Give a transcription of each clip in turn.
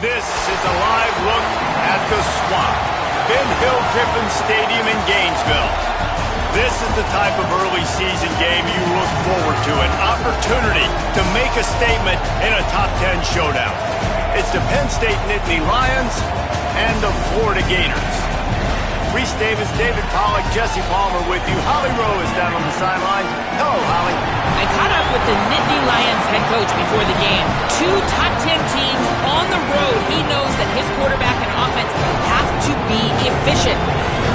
This is a live look at the Swamp, Ben Hill Griffin Stadium in Gainesville. This is the type of early season game you look forward to, an opportunity to make a statement in a top 10 showdown. It's the Penn State Nittany Lions and the Florida Gators. Reese Davis, David Pollack, Jesse Palmer with you. Holly Rowe is down on the sideline. Hello, Holly. I caught up with the Nittany Lions head coach before the game. 2 top 10 teams on the road. He knows that his quarterback and offense have to be efficient.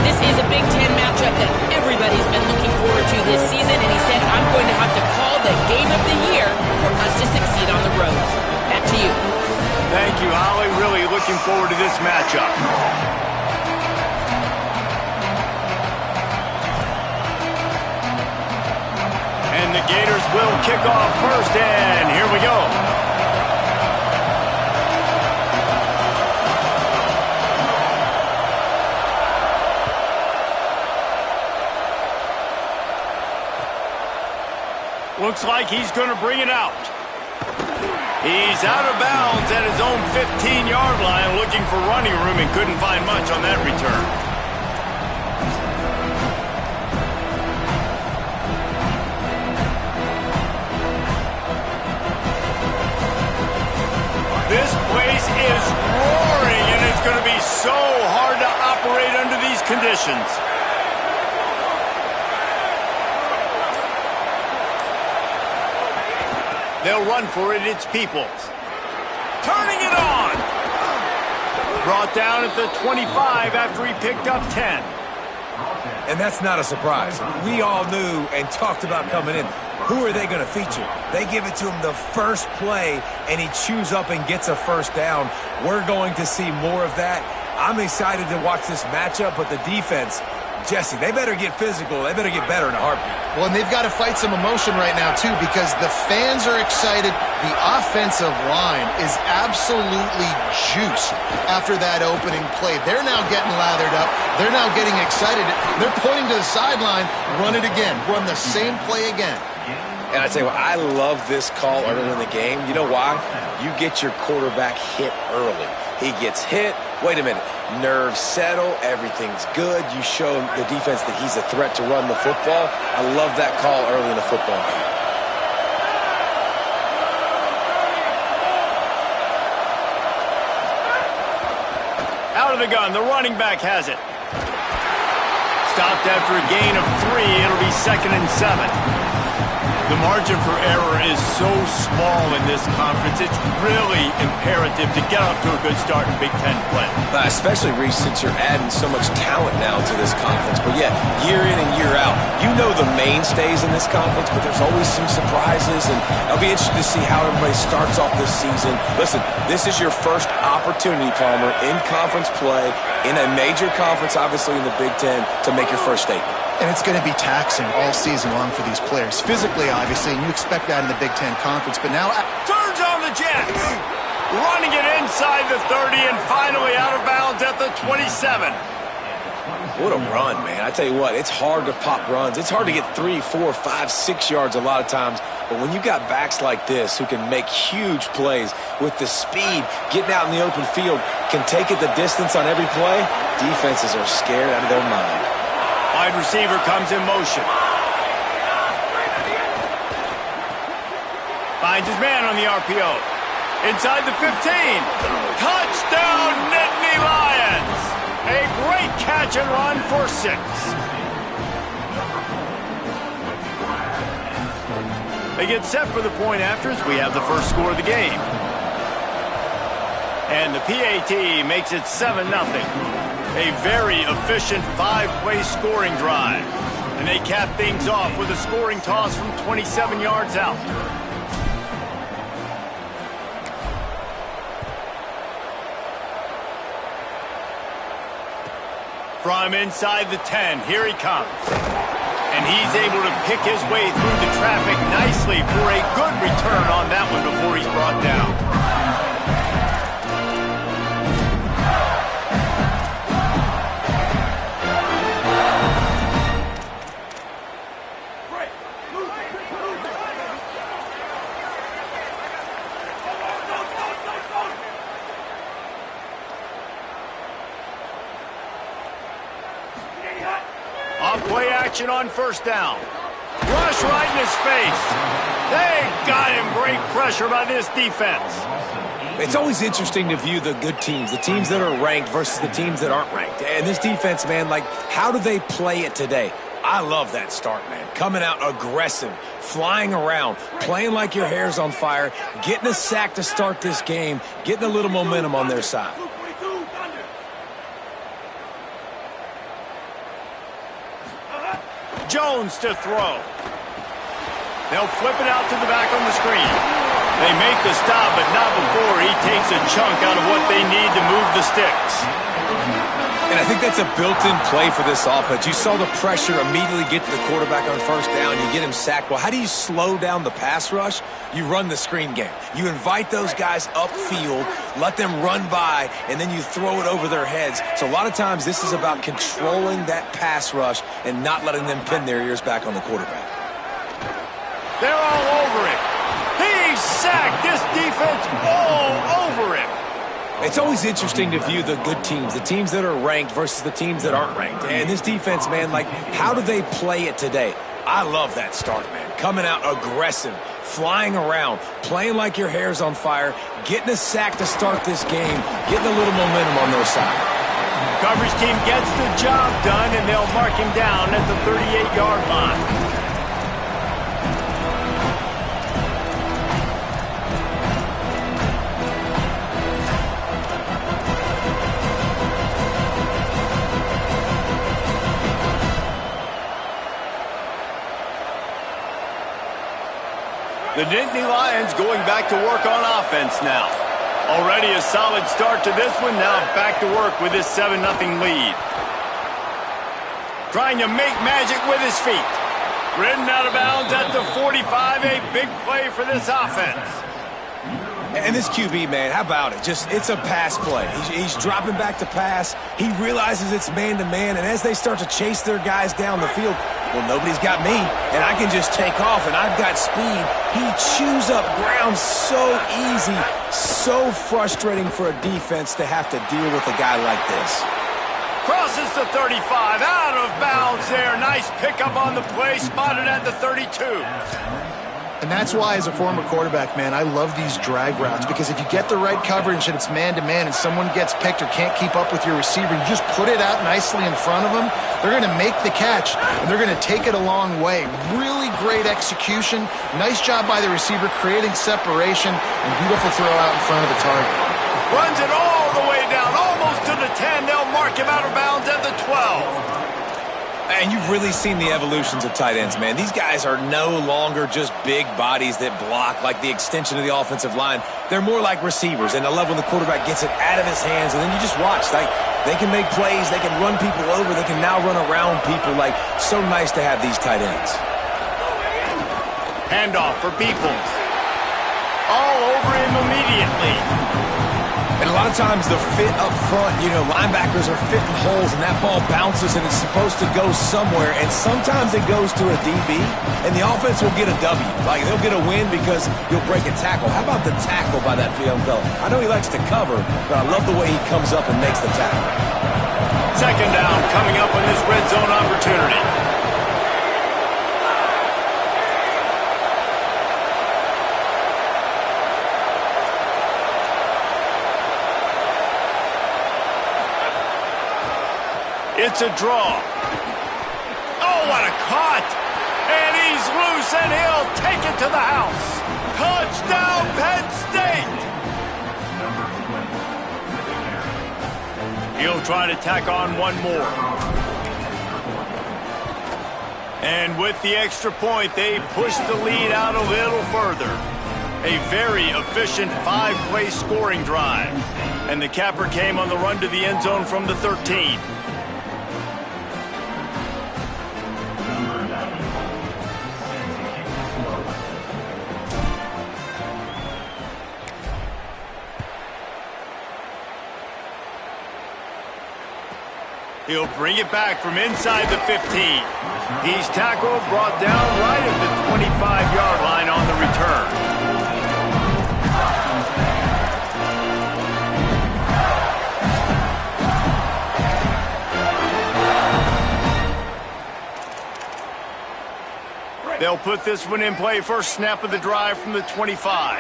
This is a Big Ten matchup that everybody's been looking forward to this season, and he said, I'm going to have to call the game of the year for us to succeed on the road. Back to you. Thank you, Holly. Really looking forward to this matchup. And the Gators will kick off first, and here we go. Looks like he's going to bring it out. He's out of bounds at his own 15-yard line, looking for running room and couldn't find much on that return. This place is roaring, and it's going to be so hard to operate under these conditions. They'll run for it. It's Peoples. Turning it on. Brought down at the 25 after he picked up 10. And that's not a surprise. We all knew and talked about coming in. Who are they going to feature? They give it to him the first play, and he chews up and gets a first down. We're going to see more of that. I'm excited to watch this matchup, but the defense, Jesse, they better get physical. They better get better in a heartbeat. Well, and they've got to fight some emotion right now, too, because the fans are excited. The offensive line is absolutely juiced after that opening play. They're now getting lathered up. They're now getting excited. They're pointing to the sideline. Run it again. Run the same play again. And I tell you what, I love this call early in the game. You know why? You get your quarterback hit early. He gets hit. Wait a minute. Nerves settle. Everything's good. You show the defense that he's a threat to run the football. I love that call early in the football game. Out of the gun. The running back has it. Stopped after a gain of 3. It'll be 2nd and 7. The margin for error is so small in this conference. It's really imperative to get off to a good start in Big Ten play. Especially, Reese, since you're adding so much talent now to this conference. But, yeah, year in and year out, you know the mainstays in this conference, but there's always some surprises. And I'll be interested to see how everybody starts off this season. Listen, this is your first opportunity, Palmer, in conference play, in a major conference, obviously in the Big Ten, to make your first statement. And it's going to be taxing all season long for these players. Physically, obviously, and you expect that in the Big Ten Conference. But now... Turns on the Jets. Running it inside the 30 and finally out of bounds at the 27. What a run, man. I tell you what, it's hard to pop runs. It's hard to get 3, 4, 5, 6 yards a lot of times. But when you got backs like this who can make huge plays with the speed, getting out in the open field, can take it the distance on every play, defenses are scared out of their mind. Wide receiver comes in motion. Finds his man on the RPO. Inside the 15. Touchdown, Nittany Lions. A great catch and run for 6. They get set for the point afters. We have the first score of the game. And the PAT makes it 7-0. A very efficient 5-play scoring drive. And they cap things off with a scoring toss from 27 yards out. From inside the 10, here he comes. And he's able to pick his way through the traffic nicely for a good return on that one before he's brought down. action on first down. Rush right in his face. They got him. Great pressure by this defense. It's always interesting to view the good teams, the teams that are ranked versus the teams that aren't ranked. And this defense, man, like, how do they play it today? I love that start, man. Coming out aggressive, flying around, playing like your hair's on fire, getting a sack to start this game, getting a little momentum on their side. Jones to throw. They'll flip it out to the back on the screen. They make the stop, but not before he takes a chunk out of what they need to move the sticks. And I think that's a built-in play for this offense. You saw the pressure immediately get to the quarterback on first down. You get him sacked. Well, how do you slow down the pass rush? You run the screen game. You invite those guys upfield, let them run by, and then you throw it over their heads. So a lot of times this is about controlling that pass rush and not letting them pin their ears back on the quarterback. They're all over it. He's sacked. This defense all over him. It's always interesting to view the good teams, the teams that are ranked versus the teams that aren't ranked. And this defense, man, like, how do they play it today? I love that start, man. Coming out aggressive, flying around, playing like your hair's on fire, getting a sack to start this game, getting a little momentum on their side. Coverage team gets the job done, and they'll mark him down at the 38-yard line. The Nittany Lions going back to work on offense now. Already a solid start to this one. Now back to work with this 7-0 lead. Trying to make magic with his feet. Ridden out of bounds at the 45. A big play for this offense. And this QB, man, how about it? It's a pass play. He's dropping back to pass. He realizes it's man-to-man, and as they start to chase their guys down the field, well, nobody's got me, and I can just take off, and I've got speed. He chews up ground so easy, so frustrating for a defense to have to deal with a guy like this. Crosses the 35, out of bounds there. Nice pickup on the play, spotted at the 32. And that's why, as a former quarterback, man, I love these drag routes, because if you get the right coverage and it's man-to-man and someone gets picked or can't keep up with your receiver, you just put it out nicely in front of them, they're going to make the catch, and they're going to take it a long way. Really great execution. Nice job by the receiver creating separation, and beautiful throw out in front of the target. Runs it all the way down, almost to the 10. They'll mark him out of bounds at the 12. And you've really seen the evolutions of tight ends, man. These guys are no longer just big bodies that block like the extension of the offensive line. They're more like receivers, and I love when the quarterback gets it out of his hands, and then you just watch. Like, they can make plays, they can run people over, they can now run around people. Like, so nice to have these tight ends. Handoff for Peoples. All over him immediately. And a lot of times the fit up front, you know, linebackers are fitting holes and that ball bounces and it's supposed to go somewhere, and sometimes it goes to a DB and the offense will get a W. Like, they'll get a win because you'll break a tackle. How about the tackle by that young fella? I know he likes to cover, but I love the way he comes up and makes the tackle. Second down coming up on this red zone opportunity. It's a draw. Oh, what a cut. And he's loose, and he'll take it to the house. Touchdown, Penn State. He'll try to tack on one more. And with the extra point, they push the lead out a little further. A very efficient 5-play scoring drive. And the capper came on the run to the end zone from the 13. He'll bring it back from inside the 15. He's tackled, brought down right at the 25-yard line on the return. They'll put this one in play first snap of the drive from the 25.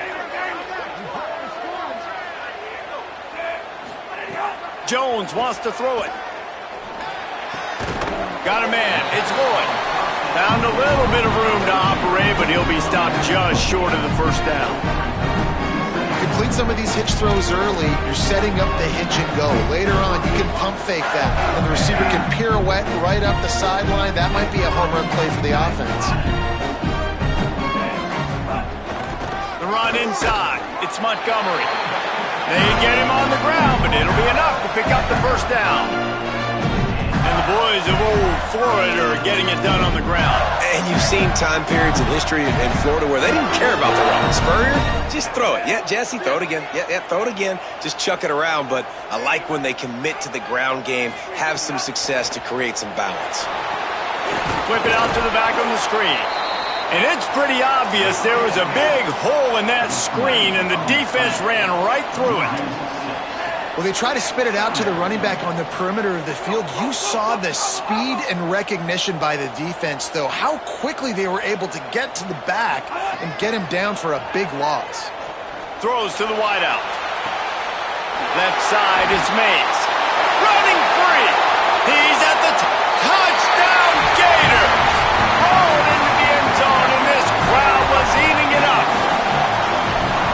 Jones wants to throw it. Got a man. It's Lloyd. Found a little bit of room to operate, but he'll be stopped just short of the first down. Complete some of these hitch throws early, you're setting up the hitch and go. Later on, you can pump fake that, and the receiver can pirouette right up the sideline. That might be a home run play for the offense. The run inside. It's Montgomery. They get him on the ground, but it'll be enough to pick up the first down. And the boys of old Florida are getting it done on the ground. And you've seen time periods in history in Florida where they didn't care about the run. Spurrier, just throw it. Yeah, Jesse, throw it again. Yeah, throw it again. Just chuck it around. But I like when they commit to the ground game, have some success to create some balance. Flip it out to the back on the screen. And it's pretty obvious there was a big hole in that screen, and the defense ran right through it. Well, they try to spit it out to the running back on the perimeter of the field. You saw the speed and recognition by the defense, though. How quickly they were able to get to the back and get him down for a big loss. Throws to the wideout. Left side is Mays. Running free. He's at the touchdown Gator. Rolled into the end zone, and this crowd was eating it up.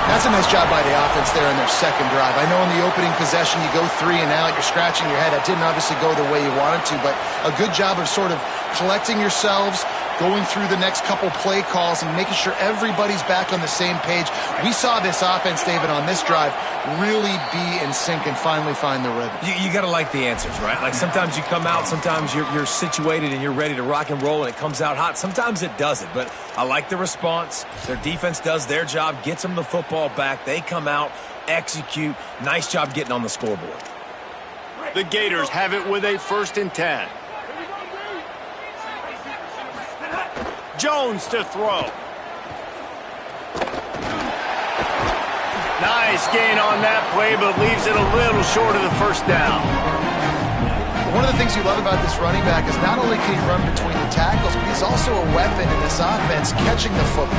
That's a nice job by the offense there in their second drive. I know in the opening possession you go 3 and out, you're scratching your head. That didn't obviously go the way you wanted to, but a good job of sort of collecting yourselves, going through the next couple play calls and making sure everybody's back on the same page. We saw this offense, David, on this drive really be in sync and finally find the rhythm. You got to like the answers, right? Like sometimes you come out, sometimes you're situated and you're ready to rock and roll and it comes out hot. Sometimes it doesn't, but I like the response. Their defense does their job, gets them the football back. They come out, execute. Nice job getting on the scoreboard. The Gators have it with a 1st and 10. Jones to throw. Nice gain on that play, but leaves it a little short of the first down. One of the things you love about this running back is not only can he run between the tackles, but he's also a weapon in this offense catching the football.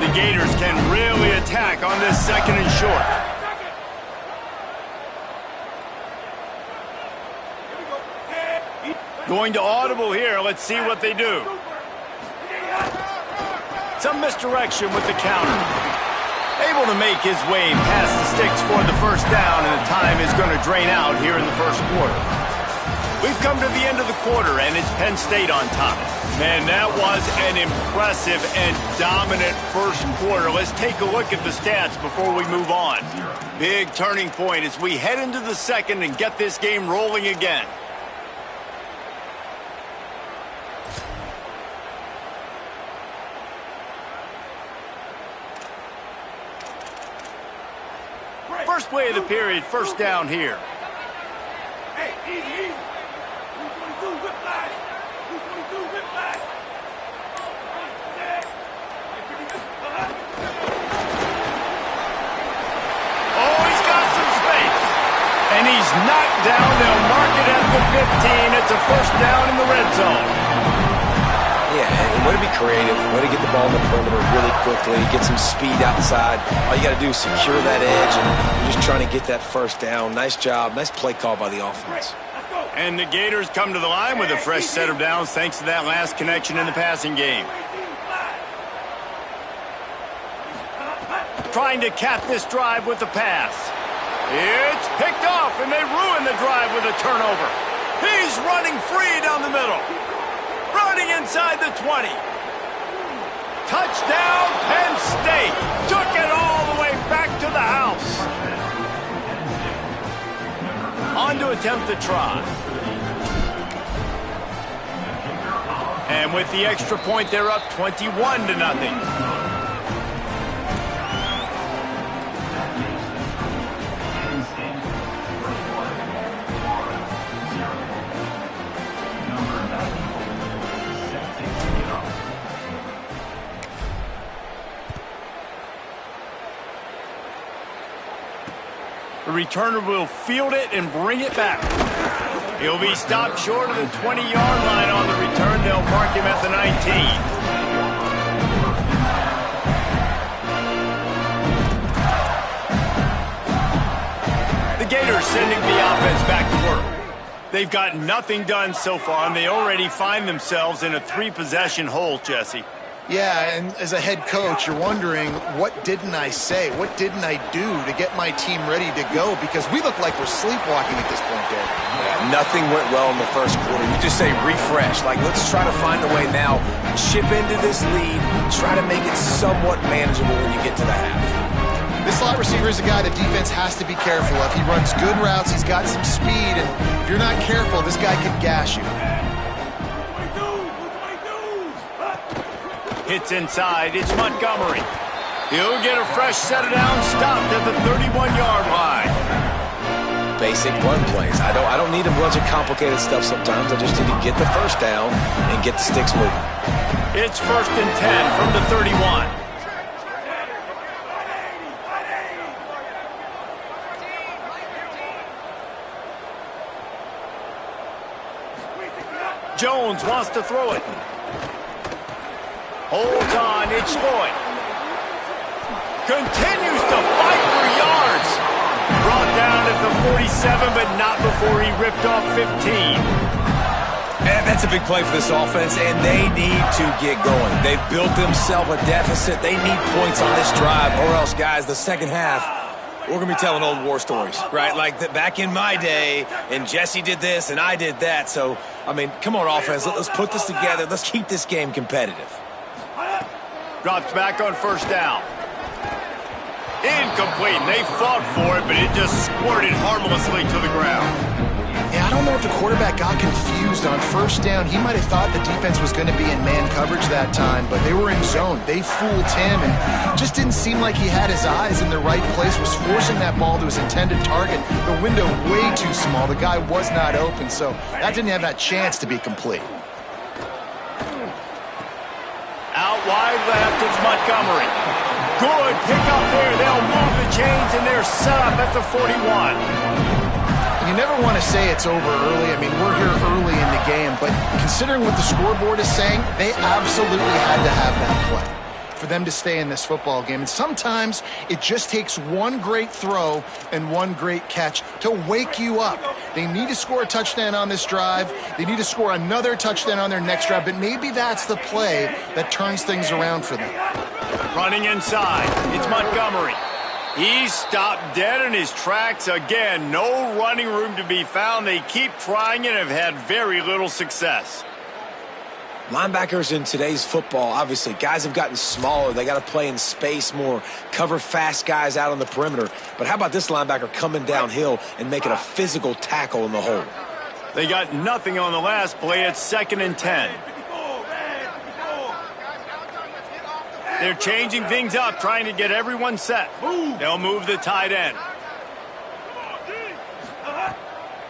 The Gators can really attack on this 2nd and short. Going to audible here. Let's see what they do. Some misdirection with the counter. Able to make his way past the sticks for the first down, and the time is going to drain out here in the first quarter. We've come to the end of the quarter, and it's Penn State on top. Man, that was an impressive and dominant first quarter. Let's take a look at the stats before we move on. Big turning point as we head into the second and get this game rolling again. First play of the period, first down here. Hey, easy. 222, whiplash. 222, whiplash. Oh, he's got some space. And he's knocked down. They'll mark it at the 15. It's a first down in the red zone. Yeah, and way to be creative, way to get the ball in the perimeter really quickly, get some speed outside. All you got to do is secure that edge, and you're just trying to get that first down. Nice job, nice play call by the offense. And the Gators come to the line with a fresh set of downs thanks to that last connection in the passing game. Trying to cap this drive with the pass. It's picked off, and they ruin the drive with a turnover. He's running free down the middle. Running inside the 20. Touchdown, Penn State. Took it all the way back to the house. On to attempt the try. And with the extra point, they're up 21-0. The returner will field it and bring it back. He'll be stopped short of the 20-yard line on the return. They'll mark him at the 19. The Gators sending the offense back to work. They've got nothing done so far, and they already find themselves in a 3-possession hole, Jesse. Yeah, and as a head coach, you're wondering, what didn't I say? What didn't I do to get my team ready to go? Because we look like we're sleepwalking at this point, Dave. Yeah, nothing went well in the first quarter. You just say refresh. Like, let's try to find a way now. Chip into this lead. Try to make it somewhat manageable when you get to the half. This slot receiver is a guy the defense has to be careful of. He runs good routes. He's got some speed. And if you're not careful, this guy can gash you. Hits inside. It's Montgomery. He'll get a fresh set of downs stopped at the 31-yard line. Basic run plays. I don't need a bunch of complicated stuff sometimes. I just need to get the first down and get the sticks moving. It's 1st and 10 from the 31. Jones wants to throw it. Holds on, it's Floyd. Continues to fight for yards. Brought down at the 47, but not before he ripped off 15. And that's a big play for this offense, and they need to get going. They've built themselves a deficit. They need points on this drive, or else, guys, the second half, we're going to be telling old war stories, right? Like back in my day, and Jesse did this, and I did that. So, I mean, come on, offense. Let's put this together. Let's keep this game competitive. Drops back on 1st down. Incomplete. They fought for it, but it just squirted harmlessly to the ground. Yeah, I don't know if the quarterback got confused on 1st down. He might have thought the defense was going to be in man coverage that time, but they were in zone. They fooled him, and just didn't seem like he had his eyes in the right place, was forcing that ball to his intended target. The window way too small. The guy was not open, so that didn't have that chance to be complete. Out wide left, it's Montgomery. Good pick up there. They'll move the chains, and they're set up at the 41. You never want to say it's over early. I mean, we're here early in the game, but considering what the scoreboard is saying, they absolutely had to have that play for them to stay in this football game. And sometimes it just takes one great throw and one great catch to wake you up. They need to score a touchdown on this drive. They need to score another touchdown on their next drive, but maybe that's the play that turns things around for them. Running inside, it's Montgomery. He's stopped dead in his tracks again. No running room to be found. They keep trying and have had very little success. Linebackers in today's football, obviously, guys have gotten smaller. They got to play in space more, cover fast guys out on the perimeter. But how about this linebacker coming downhill and making a physical tackle in the hole? They got nothing on the last play. It's 2nd and 10. They're changing things up, trying to get everyone set. They'll move the tight end.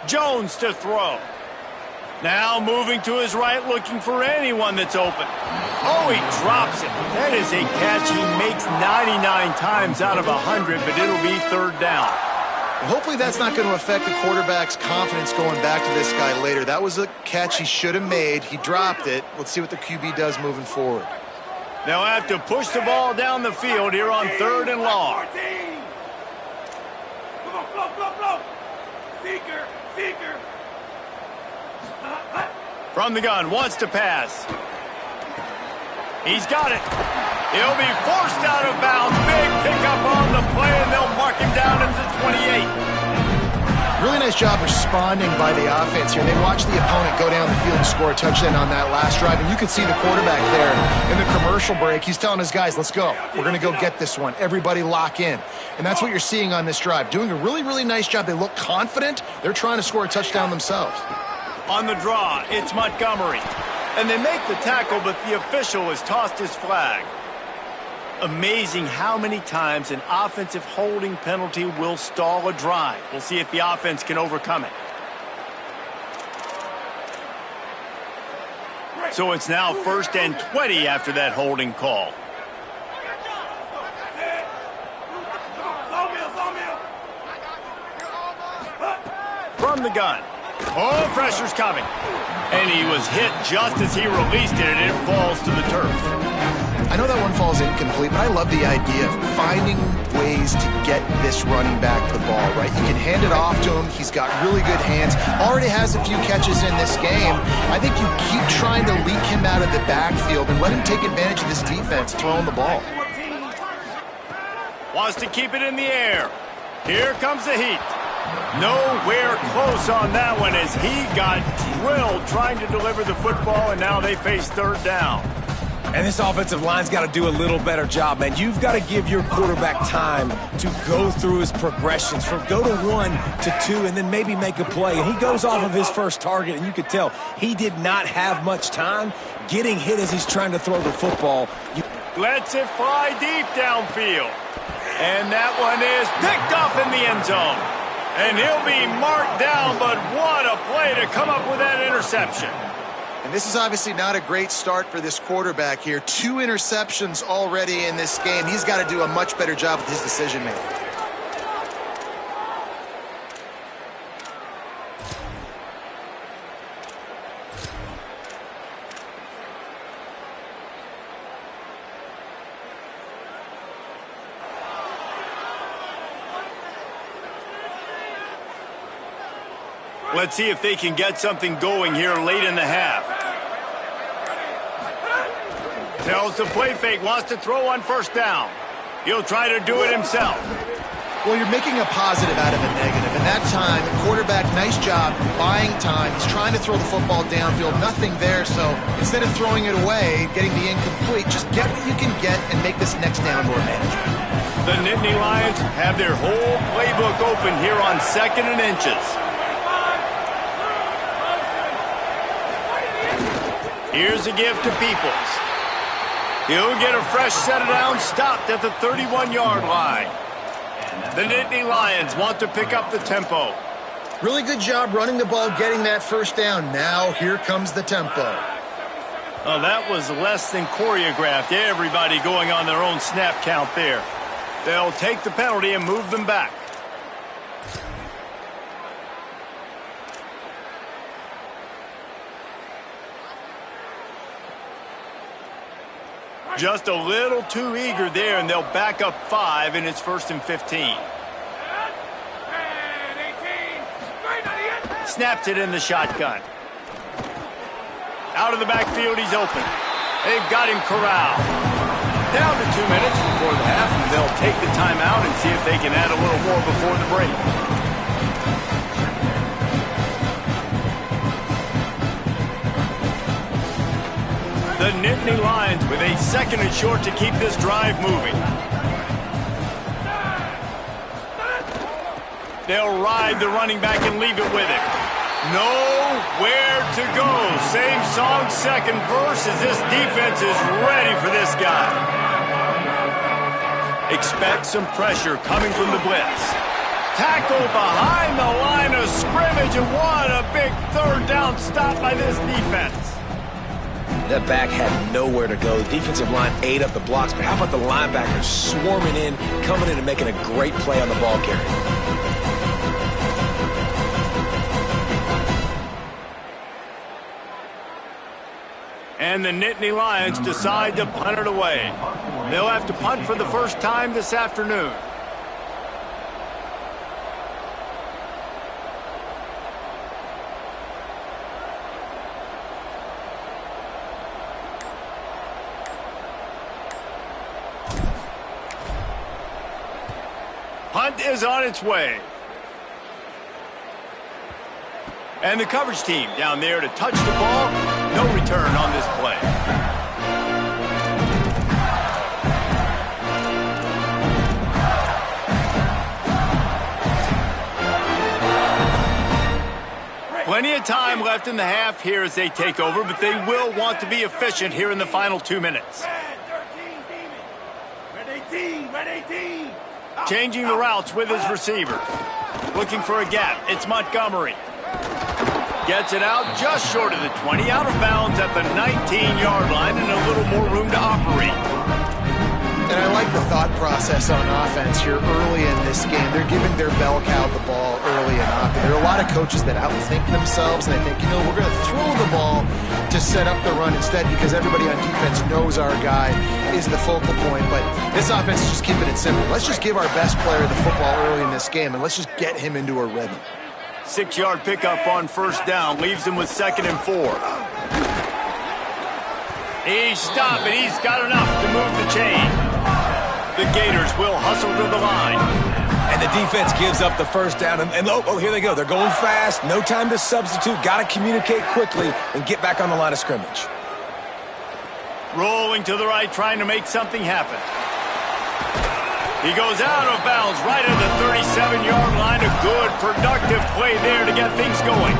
Jones to throw. Now moving to his right, looking for anyone that's open. Oh, he drops it. That is a catch he makes 99 times out of 100, but it'll be 3rd down. Well, hopefully that's not going to affect the quarterback's confidence going back to this guy later. That was a catch he should have made. He dropped it. Let's see what the QB does moving forward. They'll have to push the ball down the field here on 3rd and long. Come on, flow. Seeker. From the gun, wants to pass. He's got it. He'll be forced out of bounds. Big pickup on the play, and they'll mark him down at the 28. Really nice job responding by the offense here. They watched the opponent go down the field and score a touchdown on that last drive, and you could see the quarterback there in the commercial break. He's telling his guys, let's go. We're going to go get this one. Everybody lock in. And that's what you're seeing on this drive. Doing a really, really nice job. They look confident. They're trying to score a touchdown themselves. On the draw, it's Montgomery. And they make the tackle, but the official has tossed his flag. Amazing how many times an offensive holding penalty will stall a drive. We'll see if the offense can overcome it. So it's now 1st and 20 after that holding call. from the gun. Oh, pressure's coming. And he was hit just as he released it, and it falls to the turf. I know that one falls incomplete, but I love the idea of finding ways to get this running back the ball, right? You can hand it off to him. He's got really good hands. Already has a few catches in this game. I think you keep trying to leak him out of the backfield and let him take advantage of this defense throwing the ball. Wants to keep it in the air. Here comes the heat. Nowhere close on that one as he got drilled trying to deliver the football, and now they face third down. And this offensive line's got to do a little better job, man. You've got to give your quarterback time to go through his progressions from go to 1 to 2 and then maybe make a play. And he goes off of his first target, and you could tell he did not have much time getting hit as he's trying to throw the football. Lets it fly deep downfield. And that one is picked off in the end zone. And he'll be marked down, but what a play to come up with that interception. And this is obviously not a great start for this quarterback here. 2 interceptions already in this game. He's got to do a much better job with his decision-making. Let's see if they can get something going here late in the half. Tells the play fake, wants to throw on first down. He'll try to do it himself. Well, you're making a positive out of a negative. And that time, quarterback, nice job buying time. He's trying to throw the football downfield. Nothing there, so instead of throwing it away, getting the incomplete, just get what you can get and make this next down more manageable. The Nittany Lions have their whole playbook open here on 2nd and inches. Here's a give to Peoples. He'll get a fresh set of downs stopped at the 31-yard line. The Nittany Lions want to pick up the tempo. Really good job running the ball, getting that first down. Now here comes the tempo. Oh, that was less than choreographed. Everybody going on their own snap count there. They'll take the penalty and move them back. Just a little too eager there, and they'll back up 5, and it's 1st and 15. Snaps it in the shotgun. Out of the backfield, he's open. They've got him corralled. Down to 2 minutes before the half, and they'll take the timeout and see if they can add a little more before the break. The Nittany Lions with a 2nd and short to keep this drive moving. They'll ride the running back and leave it with it. Nowhere to go. Same song, 2nd verse, as this defense is ready for this guy. Expect some pressure coming from the blitz. Tackle behind the line of scrimmage, and what a big 3rd down stop by this defense. That back had nowhere to go. The defensive line ate up the blocks, but how about the linebackers swarming in, coming in and making a great play on the ball carrier? And the Nittany Lions decide to punt it away. They'll have to punt for the first time this afternoon. Punt is on its way. And the coverage team down there to touch the ball. No return on this play. Plenty of time left in the half here as they take over, but they will want to be efficient here in the final 2 minutes. Changing the routes with his receivers. Looking for a gap. It's Montgomery. Gets it out just short of the 20. Out of bounds at the 19-yard line and a little more room to operate. And I like the thought process on offense here early in this game. They're giving their bell cow the ball early and often. There are a lot of coaches that outthink themselves, and they think, we're going to throw the ball to set up the run instead because everybody on defense knows our guy is the focal point. But this offense is just keeping it simple. Let's just give our best player the football early in this game, and let's just get him into a rhythm. 6-yard pickup on first down leaves him with 2nd and 4. He's stopped, and he's got enough to move the chain. The Gators will hustle to the line. And the defense gives up the first down. And here they go. They're going fast. No time to substitute. Got to communicate quickly and get back on the line of scrimmage. Rolling to the right, trying to make something happen. He goes out of bounds right at the 37-yard line. A good, productive play there to get things going.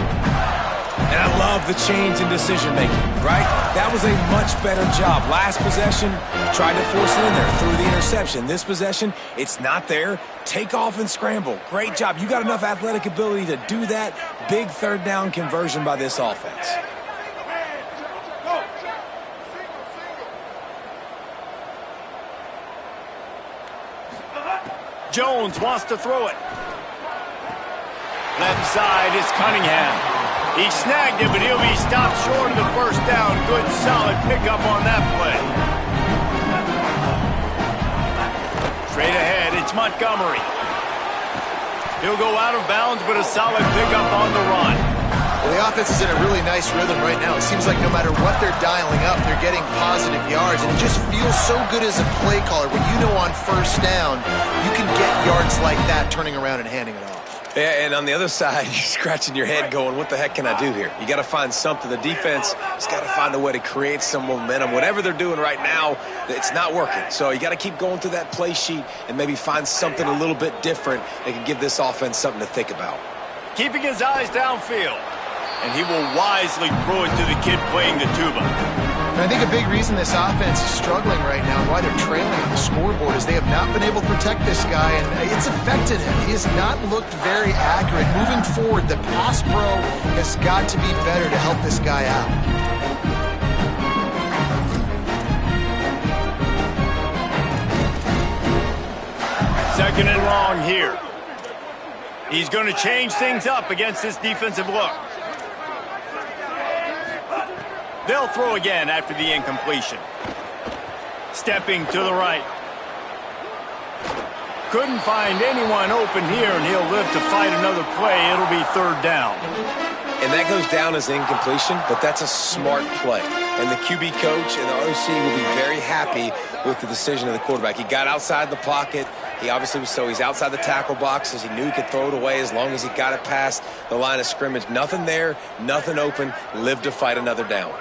And I love the change in decision-making, right? That was a much better job. Last possession, tried to force it in there, threw the interception. This possession, it's not there. Take off and scramble. Great job. You got enough athletic ability to do that. Big third down conversion by this offense. Jones wants to throw it. Left side is Cunningham. He snagged it, but he'll be stopped short of the first down. Good, solid pickup on that play. Straight ahead, it's Montgomery. He'll go out of bounds, but a solid pickup on the run. Well, the offense is in a really nice rhythm right now. It seems like no matter what they're dialing up, they're getting positive yards, and it just feels so good as a play caller when you know on first down you can get yards like that turning around and handing it off. Yeah, and on the other side, you're scratching your head going, what the heck can I do here? You got to find something. The defense has got to find a way to create some momentum. Whatever they're doing right now, it's not working. So you got to keep going through that play sheet and maybe find something a little bit different that can give this offense something to think about. Keeping his eyes downfield. And he will wisely throw it to the kid playing the tuba. And I think a big reason this offense is struggling right now and why they're trailing on the scoreboard is they have not been able to protect this guy, and it's affected him. He has not looked very accurate. Moving forward, the pass pro has got to be better to help this guy out. Second and long here. He's going to change things up against this defensive look. They'll throw again after the incompletion. Stepping to the right. Couldn't find anyone open here, and he'll live to fight another play. It'll be third down. And that goes down as incompletion, but that's a smart play. And the QB coach and the OC will be very happy with the decision of the quarterback. He got outside the pocket. He obviously was he's outside the tackle boxes. He knew he could throw it away as long as he got it past the line of scrimmage. Nothing there, nothing open. Live to fight another down.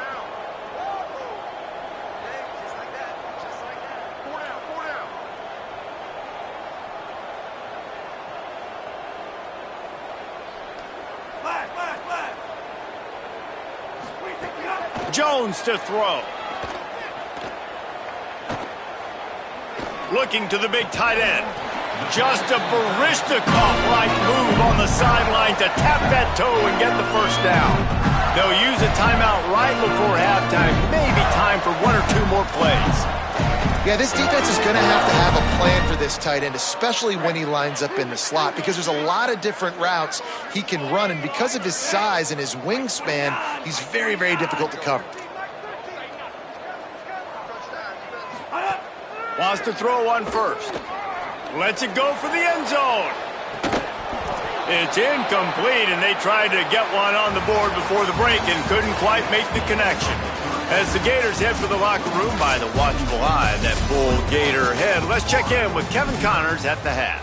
Jones to throw. Looking to the big tight end. Just a Barishnikov-like move on the sideline to tap that toe and get the first down. They'll use a timeout right before halftime. Maybe time for one or two more plays. Yeah, this defense is going to have a plan for this tight end, especially when he lines up in the slot, because there's a lot of different routes he can run, and because of his size and his wingspan, he's very, very difficult to cover. Wants to throw one first. Lets it go for the end zone. It's incomplete, and they tried to get one on the board before the break and couldn't quite make the connection. As the Gators head for the locker room by the watchful eye, that bull Gator head. Let's check in with Kevin Connors at the half.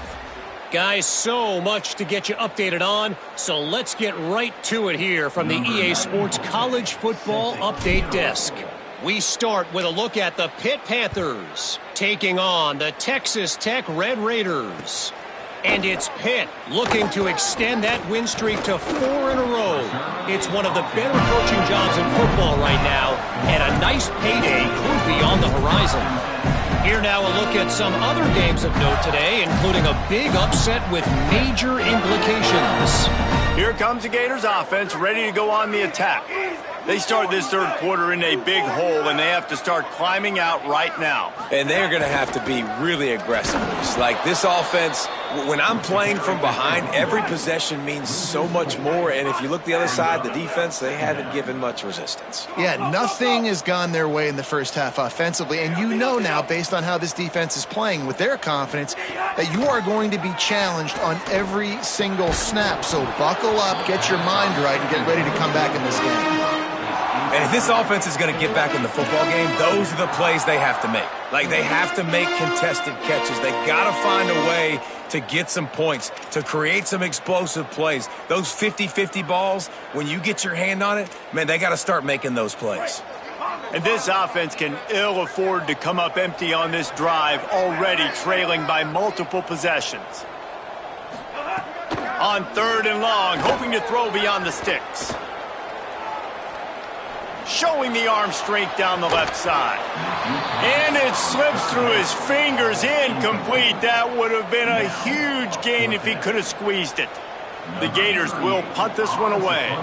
Guys, so much to get you updated on, so let's get right to it here from the EA Sports College Football Update Desk. We start with a look at the Pitt Panthers taking on the Texas Tech Red Raiders. And it's Pitt looking to extend that win streak to 4 in a row. It's one of the better coaching jobs in football right now, and a nice payday could be on the horizon. Here now a look at some other games of note today, including a big upset with major implications. Here comes the Gators offense ready to go on the attack. They start this third quarter in a big hole, and they have to start climbing out right now. And they're going to have to be really aggressive. It's like this offense, when I'm playing from behind, every possession means so much more. And if you look the other side, the defense, they haven't given much resistance. Yeah, nothing has gone their way in the first half offensively. And you know now, based on how this defense is playing with their confidence, that you are going to be challenged on every single snap. So buckle up, get your mind right, and get ready to come back in this game. And if this offense is going to get back in the football game, those are the plays they have to make. Like, they have to make contested catches. They got to find a way to get some points, to create some explosive plays. Those 50-50 balls, when you get your hand on it, man, they got to start making those plays. And this offense can ill afford to come up empty on this drive, already trailing by multiple possessions. On 3rd and long, hoping to throw beyond the sticks. Showing the arm strength down the left side. And it slips through his fingers, incomplete. That would have been a huge gain if he could have squeezed it. The Gators will punt this one away.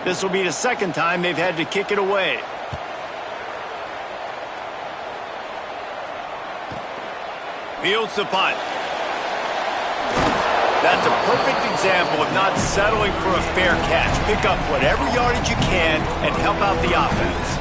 This will be the second time they've had to kick it away. Fields the punt. That's a perfect example of not settling for a fair catch. Pick up whatever yardage you can and help out the offense.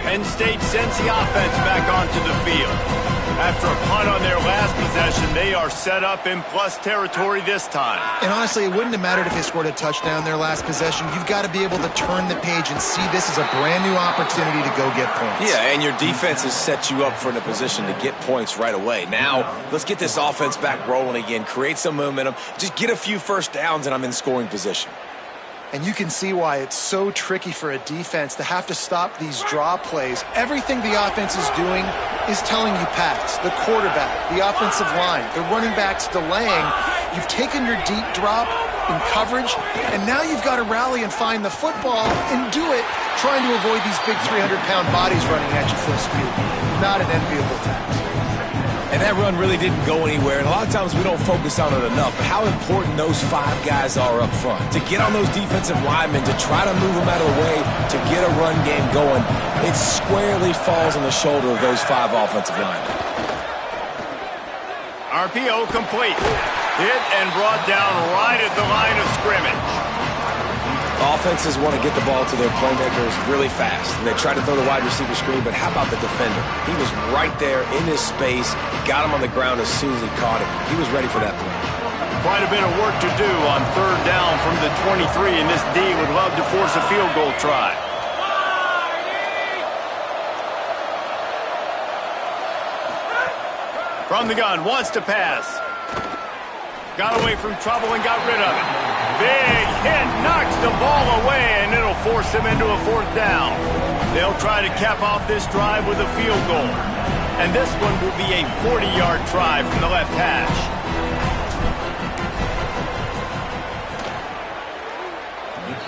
Penn State sends the offense back onto the field. After a punt on their last possession, they are set up in plus territory this time. And honestly, it wouldn't have mattered if they scored a touchdown their last possession. You've got to be able to turn the page and see this as a brand new opportunity to go get points. Yeah, and your defense has set you up for a position to get points right away. Now, let's get this offense back rolling again, create some momentum, just get a few first downs, and I'm in scoring position. And you can see why it's so tricky for a defense to have to stop these draw plays. Everything the offense is doing is telling you pass. The quarterback, the offensive line, the running backs delaying. You've taken your deep drop in coverage, and now you've got to rally and find the football and do it, trying to avoid these big 300-pound bodies running at you full speed. Not an enviable task. And that run really didn't go anywhere. And a lot of times we don't focus on it enough. But how important those 5 guys are up front. To get on those defensive linemen, to try to move them out of the way, to get a run game going, it squarely falls on the shoulder of those 5 offensive linemen. RPO complete. Hit and brought down right at the line of scrimmage. Offenses want to get the ball to their playmakers really fast. And they try to throw the wide receiver screen, but how about the defender? He was right there in his space, got him on the ground as soon as he caught it. He was ready for that play. Quite a bit of work to do on 3rd down from the 23, and this D would love to force a field goal try. From the gun, wants to pass. Got away from trouble and got rid of it. Big hit, knocks the ball away, and it'll force them into a 4th down. They'll try to cap off this drive with a field goal. And this one will be a 40-yard try from the left hash.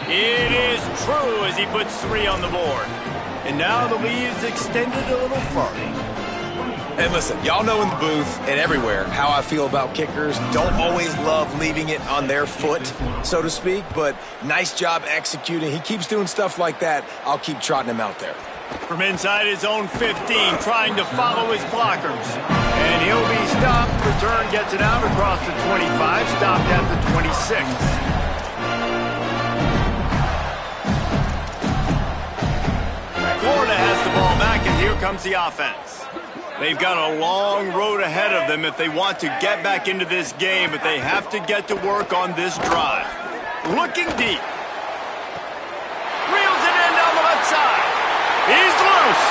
It is true as he puts 3 on the board. And now the lead is extended a little further. And listen, y'all know in the booth and everywhere how I feel about kickers. Don't always love leaving it on their foot, so to speak, but nice job executing. He keeps doing stuff like that. I'll keep trotting him out there. From inside his own 15, trying to follow his blockers. And he'll be stopped. Return gets it out across the 25, stopped at the 26. Florida has the ball back, and here comes the offense. They've got a long road ahead of them if they want to get back into this game, but they have to get to work on this drive. Looking deep. Reels it in down the left side. He's loose.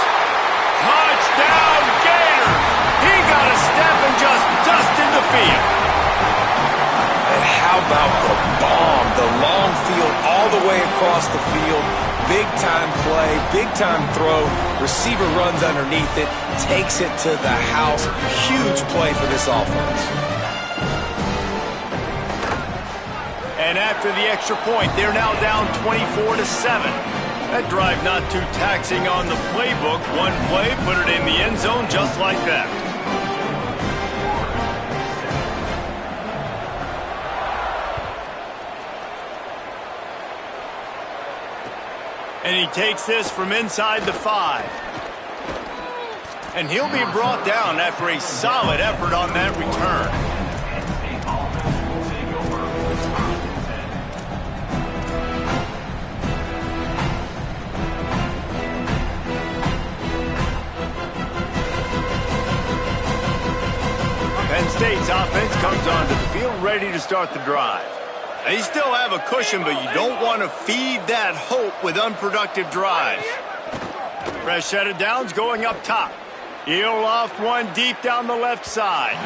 Touchdown, Gators. He got a step and just dusted the field. And how about the bomb? The long field all the way across the field. Big-time play, big-time throw. Receiver runs underneath it, takes it to the house. Huge play for this offense. And after the extra point, they're now down 24-7. That drive not too taxing on the playbook. One play, put it in the end zone just like that. And he takes this from inside the 5. And he'll be brought down after a solid effort on that return. Penn State's offense comes onto the field ready to start the drive. They still have a cushion, but you don't want to feed that hope with unproductive drives. Fresh set of downs going up top. He'll loft one deep down the left side.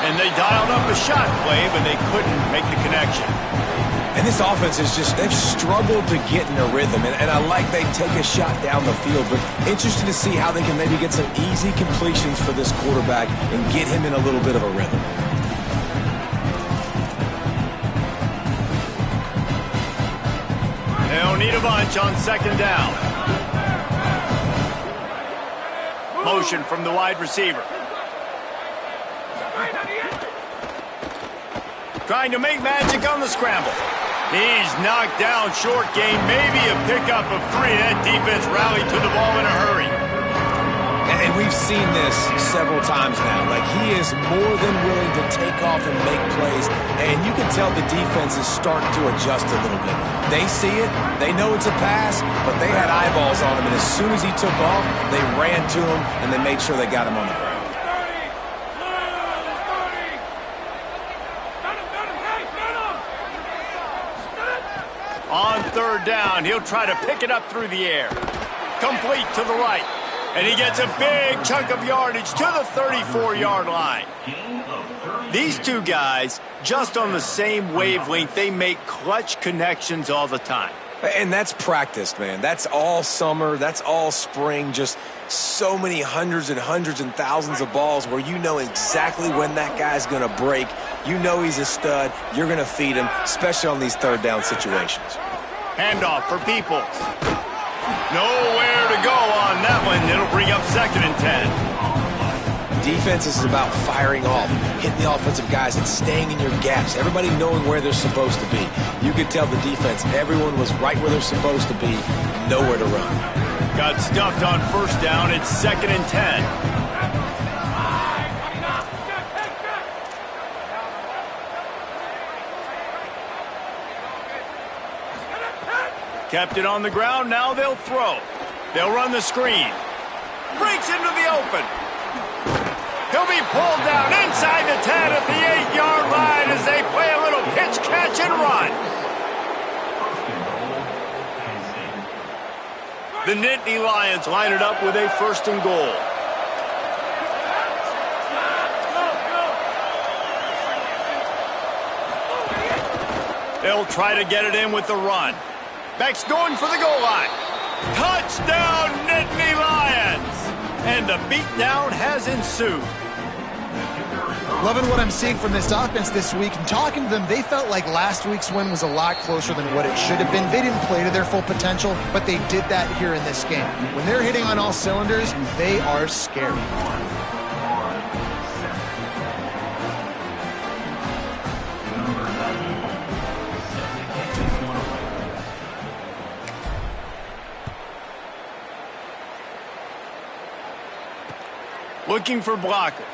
And they dialed up a shot play, but they couldn't make the connection. And this offense is just, they've struggled to get in a rhythm. And I like they take a shot down the field, but interested to see how they can maybe get some easy completions for this quarterback and get him in a little bit of a rhythm. They'll need a bunch on second down. Motion from the wide receiver. Trying to make magic on the scramble. He's knocked down short gain, maybe a pickup of 3. That defense rallied to the ball in a hurry. And we've seen this several times now. Like, he is more than willing to take off and make plays. And you can tell the defense is starting to adjust a little bit. They see it. They know it's a pass, but they had eyeballs on him. And as soon as he took off, they ran to him, and they made sure they got him on the ground. On third down, he'll try to pick it up through the air. Complete to the right. And he gets a big chunk of yardage to the 34-yard line. These two guys, just on the same wavelength, they make clutch connections all the time. And that's practiced, man. That's all summer. That's all spring. Just so many hundreds and thousands of balls where you know exactly when that guy's going to break. You know he's a stud. You're going to feed him, especially on these third down situations. Handoff for Peoples. Nowhere to go on that one. It'll bring up 2nd and 10. Defense is about firing off, hitting the offensive guys, and staying in your gaps. Everybody knowing where they're supposed to be. You could tell the defense, everyone was right where they're supposed to be, nowhere to run. Got stuffed on first down. It's 2nd and 10. Kept it on the ground. Now they'll throw. They'll run the screen. Breaks into the open. He'll be pulled down inside the 10 at the 8-yard line as they play a little pitch, catch, and run. The Nittany Lions line it up with a 1st and goal. They'll try to get it in with the run. Beck's going for the goal line. Touchdown, Nittany Lions! And the beatdown has ensued. Loving what I'm seeing from this offense this week. And talking to them, they felt like last week's win was a lot closer than what it should have been. They didn't play to their full potential, but they did that here in this game. When they're hitting on all cylinders, they are scary. Looking for blockers.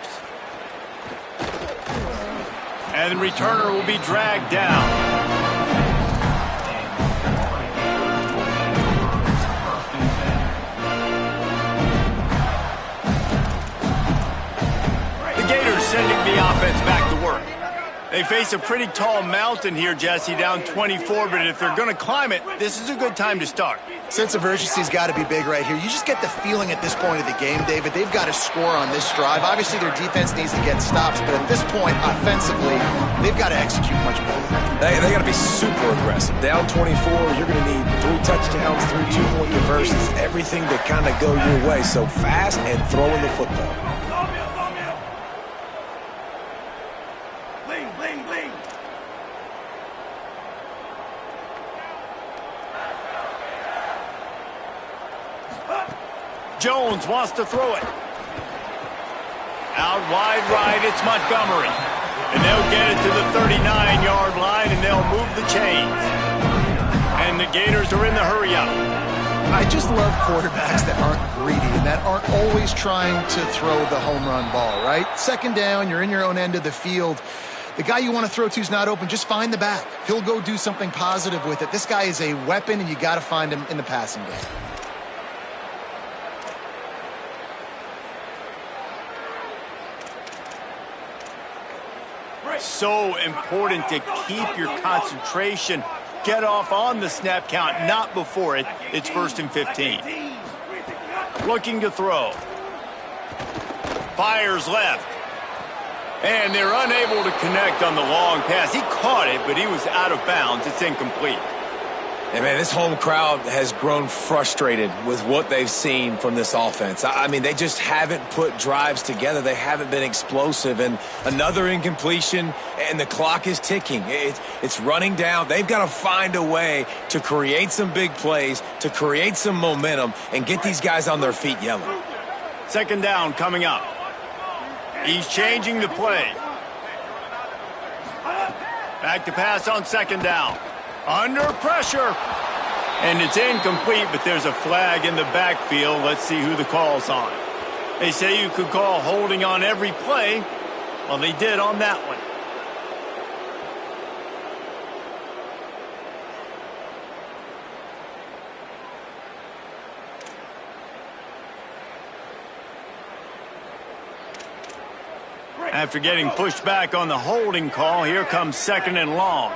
And the returner will be dragged down. The Gators sending the offense back to work. They face a pretty tall mountain here, Jesse, down 24, but if they're going to climb it, this is a good time to start. Sense of urgency's got to be big right here. You just get the feeling at this point of the game, David, they've got to score on this drive. Obviously, their defense needs to get stops, but at this point, offensively, they've got to execute much better. They got to be super aggressive. Down 24, you're going to need 3 touchdowns, 3 2-point conversions, everything to kind of go your way. So fast and throwing the football. Jones wants to throw it. Out wide right, it's Montgomery. And they'll get it to the 39-yard line, and they'll move the chains. And the Gators are in the hurry-up. I just love quarterbacks that aren't greedy and that aren't always trying to throw the home run ball, right? Second down, you're in your own end of the field. The guy you want to throw to is not open. Just find the back. He'll go do something positive with it. This guy is a weapon, and you got to find him in the passing game. So important to keep your concentration. Get off on the snap count, not before it. It's 1st and 15. Looking to throw. Fires left. And they're unable to connect on the long pass. He caught it, but he was out of bounds. It's incomplete. And man, this home crowd has grown frustrated with what they've seen from this offense. I mean, they just haven't put drives together. They haven't been explosive. And another incompletion, and the clock is ticking. It's running down. They've got to find a way to create some big plays, to create some momentum, and get these guys on their feet yelling. Second down coming up. He's changing the play. Back to pass on second down. Under pressure. And it's incomplete, but there's a flag in the backfield. Let's see who the call's on. They say you could call holding on every play. Well, they did on that one. After getting pushed back on the holding call, here comes second and long.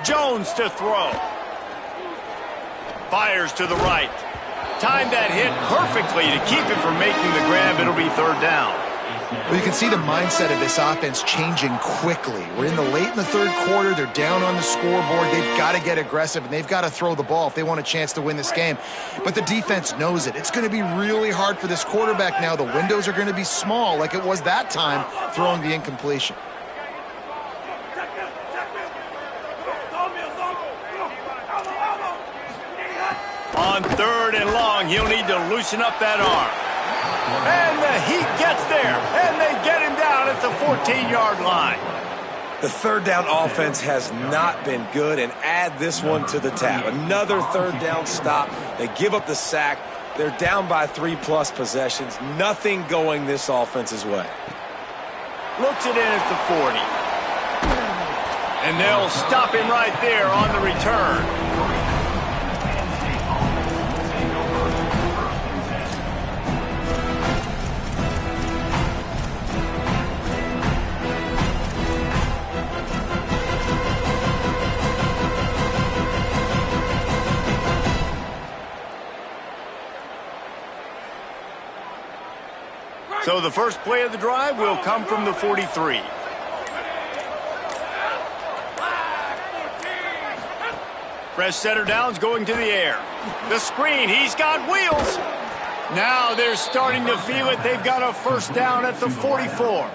Jones to throw. Fires to the right. Timed that hit perfectly to keep him from making the grab. It'll be third down. Well, you can see the mindset of this offense changing quickly. We're in the third quarter. They're down on the scoreboard. They've got to get aggressive, and they've got to throw the ball if they want a chance to win this game. But the defense knows it. It's going to be really hard for this quarterback now. The windows are going to be small like it was that time throwing the incompletion. On third and long, he'll need to loosen up that arm. And the Heat gets there, and they get him down at the 14-yard line. The third down offense has not been good, and add this one to the tab. Another third down stop. They give up the sack. They're down by 3+ possessions. Nothing going this offense's way. Looks it in at the 40. And they'll stop him right there on the return. So the first play of the drive will come from the 43. Fresh setter downs going to the air. The screen, he's got wheels. Now they're starting to feel it. They've got a first down at the 44.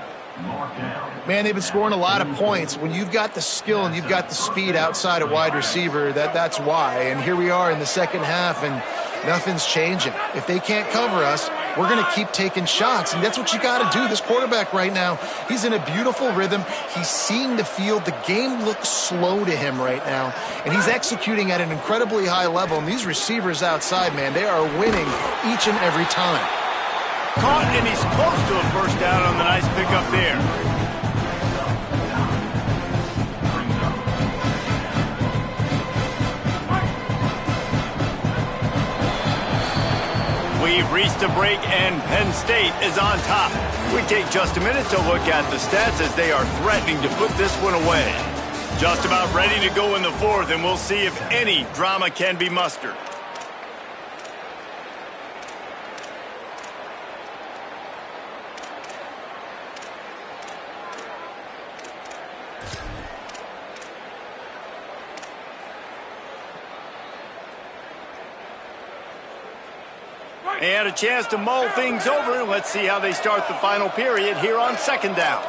Man, they've been scoring a lot of points. When you've got the skill and you've got the speed outside a wide receiver, that's why. And here we are in the second half, and nothing's changing. If they can't cover us, we're going to keep taking shots, and that's what you got to do. This quarterback right now, he's in a beautiful rhythm. He's seeing the field. The game looks slow to him right now, and he's executing at an incredibly high level. And these receivers outside, man, they are winning each and every time. Caught, and he's close to a first down on the nice pickup there. We've reached a break, and Penn State is on top. We take just a minute to look at the stats as they are threatening to put this one away. Just about ready to go in the fourth, and we'll see if any drama can be mustered. They had a chance to mull things over. Let's see how they start the final period here on second down.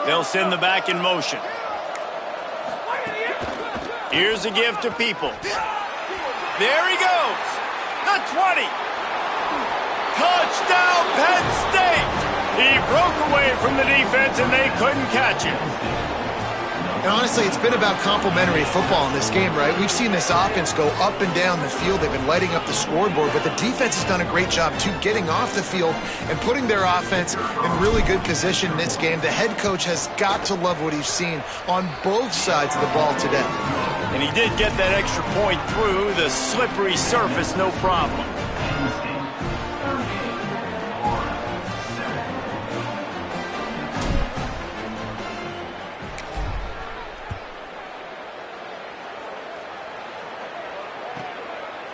They'll send the back in motion. Here's a give to Peoples. There he goes. The 20. Touchdown, Penn State. He broke away from the defense, and they couldn't catch him. And honestly, it's been about complementary football in this game, right? We've seen this offense go up and down the field. They've been lighting up the scoreboard, but the defense has done a great job, too, getting off the field and putting their offense in really good position in this game. The head coach has got to love what he's seen on both sides of the ball today. And he did get that extra point through the slippery surface, no problem.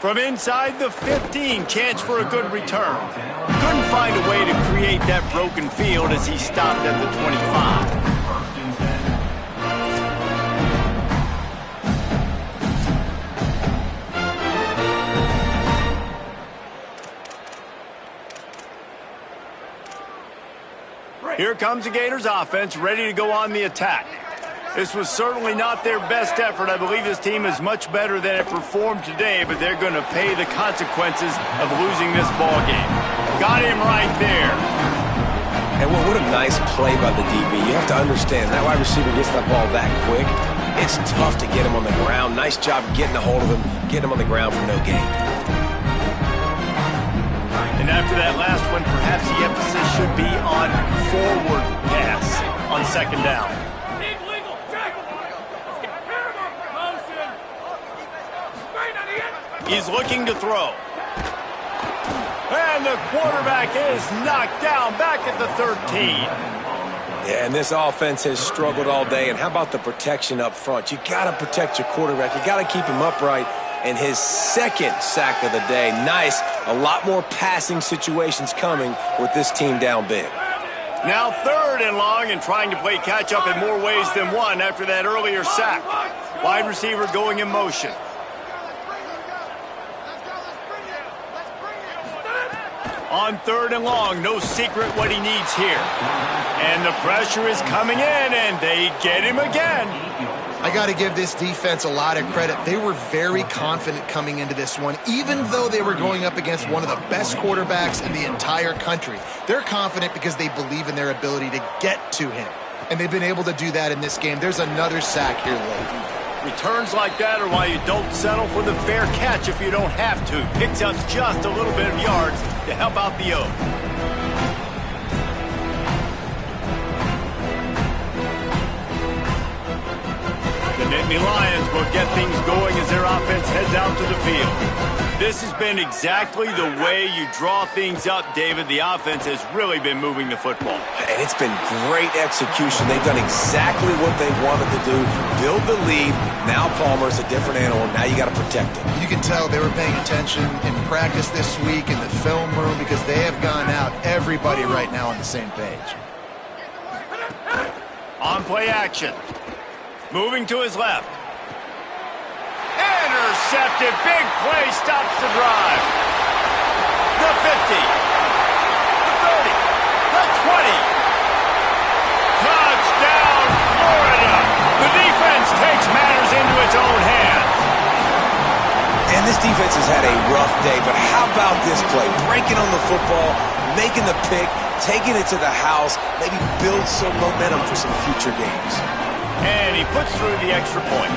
From inside the 15, chance for a good return. Couldn't find a way to create that broken field as he stopped at the 25. Here comes the Gators offense, ready to go on the attack. This was certainly not their best effort. I believe this team is much better than it performed today, but they're going to pay the consequences of losing this ball game. Got him right there. And what a nice play by the DB. You have to understand, that wide receiver gets that ball that quick. It's tough to get him on the ground. Nice job getting a hold of him, getting him on the ground for no gain. And after that last one, perhaps the emphasis should be on forward pass on second down. He's looking to throw. And the quarterback is knocked down back at the 13. Yeah, and this offense has struggled all day. And how about the protection up front? You got to protect your quarterback. You got to keep him upright. And his second sack of the day. Nice. A lot more passing situations coming with this team down big. Now 3rd and long and trying to play catch-up in more ways than one after that earlier sack. Wide receiver going in motion. On 3rd and long, no secret what he needs here. And the pressure is coming in, and they get him again. I got to give this defense a lot of credit. They were very confident coming into this one, even though they were going up against one of the best quarterbacks in the entire country. They're confident because they believe in their ability to get to him. And they've been able to do that in this game. There's another sack here late. Returns like that are why you don't settle for the fair catch if you don't have to. Picks up just a little bit of yards to help out the O. The Nittany Lions will get things going as their offense heads out to the field. This has been exactly the way you draw things up, David. The offense has really been moving the football. And it's been great execution. They've done exactly what they wanted to do. Build the lead. Now Palmer's a different animal. Now you got to protect him. You can tell they were paying attention in practice this week in the film room because they have gone out, everybody right now on the same page. On play action. Moving to his left. Intercepted. Big play stops the drive. The 50. The 30. The 20. Touchdown, Florida. The defense takes matters into its own hands. And this defense has had a rough day, but how about this play? Breaking on the football, making the pick, taking it to the house, maybe build some momentum for some future games. And he puts through the extra point.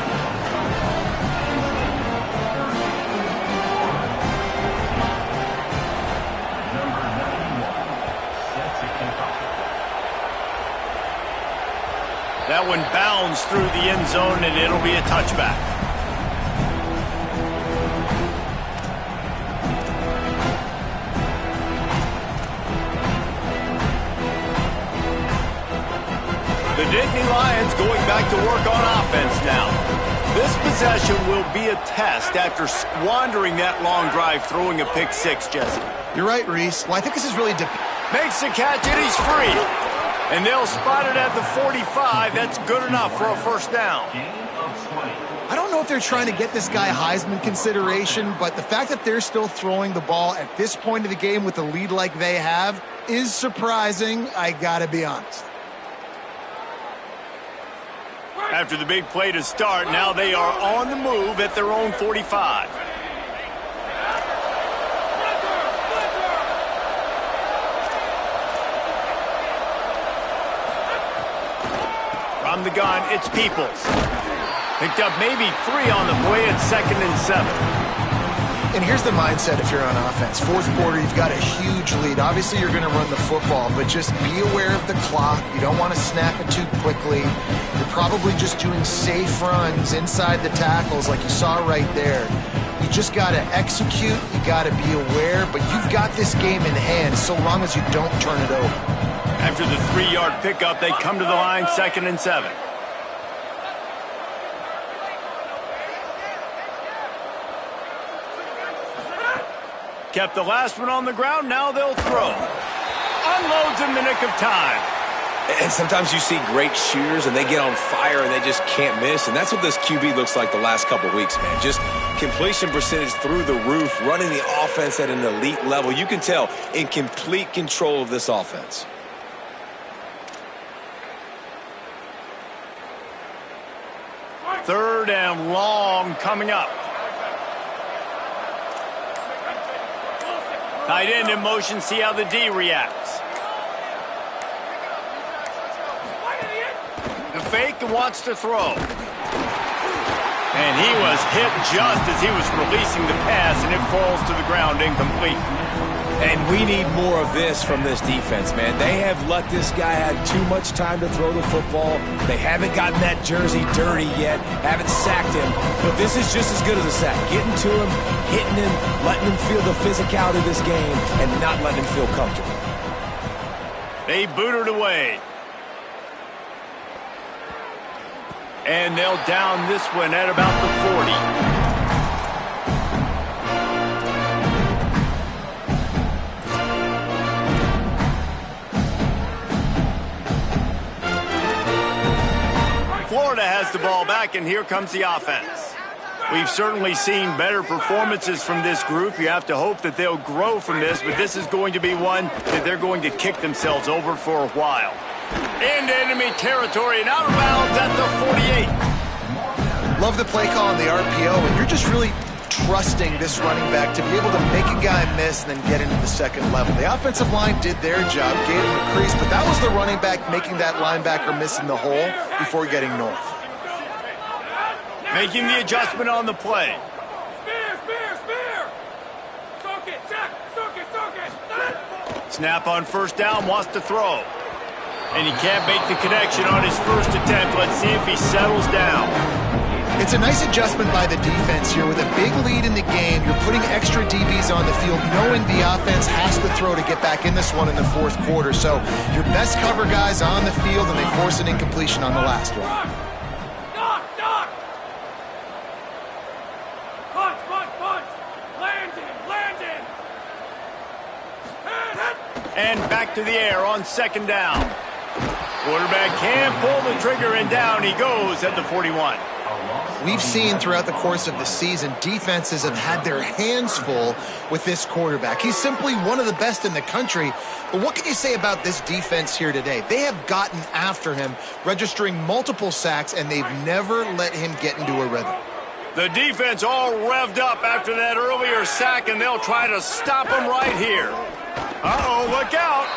That one bounds through the end zone, and it'll be a touchback. The Nittany Lions going back to work on offense now. This possession will be a test after squandering that long drive, throwing a pick six, Jesse. You're right, Reese. Well, I think this is really... Makes the catch, and he's free. And they'll spot it at the 45. That's good enough for a first down. I don't know if they're trying to get this guy Heisman consideration, but the fact that they're still throwing the ball at this point of the game with a lead like they have is surprising, I gotta be honest. After the big play to start, now they are on the move at their own 45. From the gun, it's Peoples. Picked up maybe 3 on the play at 2nd and 7. And here's the mindset if you're on offense. Fourth quarter, you've got a huge lead. Obviously, you're going to run the football, but just be aware of the clock. You don't want to snap it too quickly. You're probably just doing safe runs inside the tackles like you saw right there. You just got to execute. You got to be aware, but you've got this game in hand so long as you don't turn it over. After the 3-yard pickup, they come to the line, 2nd and 7. Kept the last one on the ground, now they'll throw. Unloads in the nick of time. And sometimes you see great shooters, and they get on fire, and they just can't miss. And that's what this QB looks like the last couple weeks, man. Just completion percentage through the roof, running the offense at an elite level. You can tell in complete control of this offense. Third and long coming up. Tight end in motion, see how the D reacts. The fake wants to throw. And he was hit just as he was releasing the pass, and it falls to the ground incomplete. And we need more of this from this defense, man. They have let this guy have too much time to throw the football. They haven't gotten that jersey dirty yet, haven't sacked him. But this is just as good as a sack. Getting to him, hitting him, letting him feel the physicality of this game, and not letting him feel comfortable. They boot it away. And they'll down this one at about the 40. Florida has the ball back, and here comes the offense. We've certainly seen better performances from this group. You have to hope that they'll grow from this, but this is going to be one that they're going to kick themselves over for a while. Into enemy territory and out of bounds at the 48. Love the play call on the RPO, and you're just really trusting this running back to be able to make a guy miss and then get into the second level. The offensive line did their job, gave him a crease, but that was the running back making that linebacker miss in the hole before getting north. Making the adjustment on the play. Spear! Soak it, Jack! Soak it! Snap on first down, wants to throw. And he can't make the connection on his first attempt. Let's see if he settles down. It's a nice adjustment by the defense here. With a big lead in the game, you're putting extra DBs on the field, knowing the offense has to throw to get back in this one in the fourth quarter. So your best cover guys on the field, and they force an incompletion on the last one. Doc! Punch! Landon! And back to the air on second down. Quarterback can pull the trigger, and down he goes at the 41. We've seen throughout the course of the season, defenses have had their hands full with this quarterback. He's simply one of the best in the country. But what can you say about this defense here today? They have gotten after him, registering multiple sacks, and they've never let him get into a rhythm. The defense all revved up after that earlier sack, and they'll try to stop him right here. Uh-oh, look out.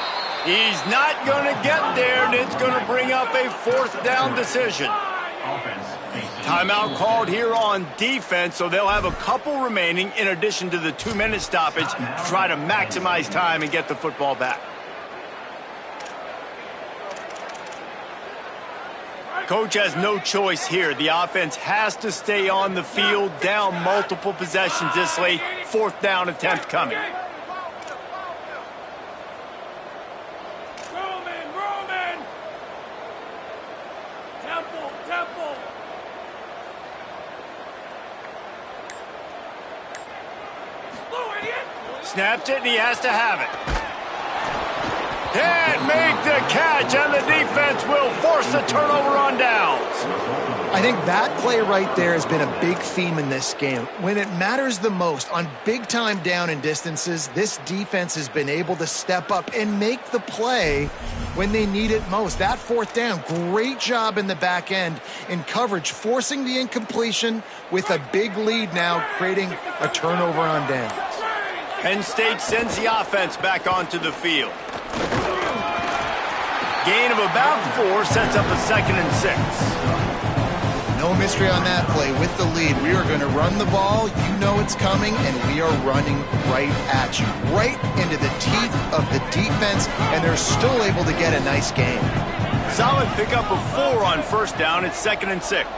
He's not going to get there, and it's going to bring up a fourth down decision. Timeout called here on defense, so they'll have a couple remaining in addition to the 2-minute stoppage to try to maximize time and get the football back. Coach has no choice here. The offense has to stay on the field, down multiple possessions this late. Fourth down attempt coming. Roman! Temple! Snaps it, and he has to have it. Can't make the catch, and the defense will force the turnover on downs. I think that play right there has been a big theme in this game. When it matters the most, on big-time down and distances, this defense has been able to step up and make the play when they need it most. That fourth down, great job in the back end in coverage, forcing the incompletion with a big lead now, creating a turnover on downs. Penn State sends the offense back onto the field. gain of about 4 sets up a 2nd and 6. No mystery on that play. With the lead, we are going to run the ball. You know it's coming, and we are running right at you, right into the teeth of the defense, and they're still able to get a nice game. Solid pickup of 4 on 1st down. It's 2nd and 6.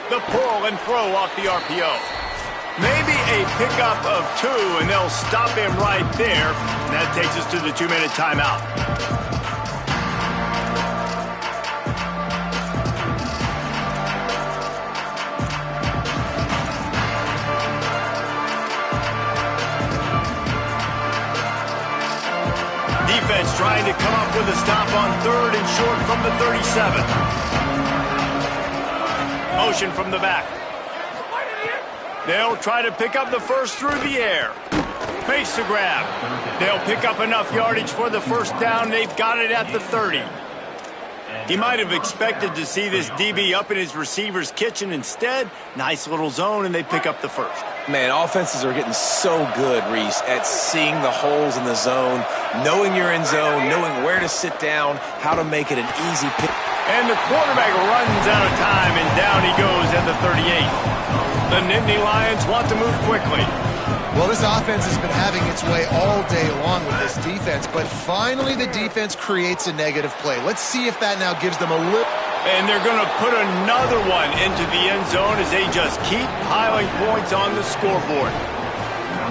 The pull and throw off the RPO. Maybe a pickup of 2, and they'll stop him right there. And that takes us to the 2-minute timeout. Defense trying to come up with a stop on 3rd and short from the 37. Motion from the back. They'll try to pick up the first through the air. Face the grab. They'll pick up enough yardage for the 1st down. They've got it at the 30. He might have expected to see this DB up in his receiver's kitchen. Instead, nice little zone, and they pick up the 1st. Man, offenses are getting so good, Reese, at seeing the holes in the zone, knowing you're in zone, knowing where to sit down, how to make it an easy pick. And the quarterback runs out of time, and down he goes at the 38. The Nittany Lions want to move quickly. Well, this offense has been having its way all day long with this defense, but finally the defense creates a negative play. Let's see if that now gives them a little... And they're going to put another one into the end zone as they just keep piling points on the scoreboard.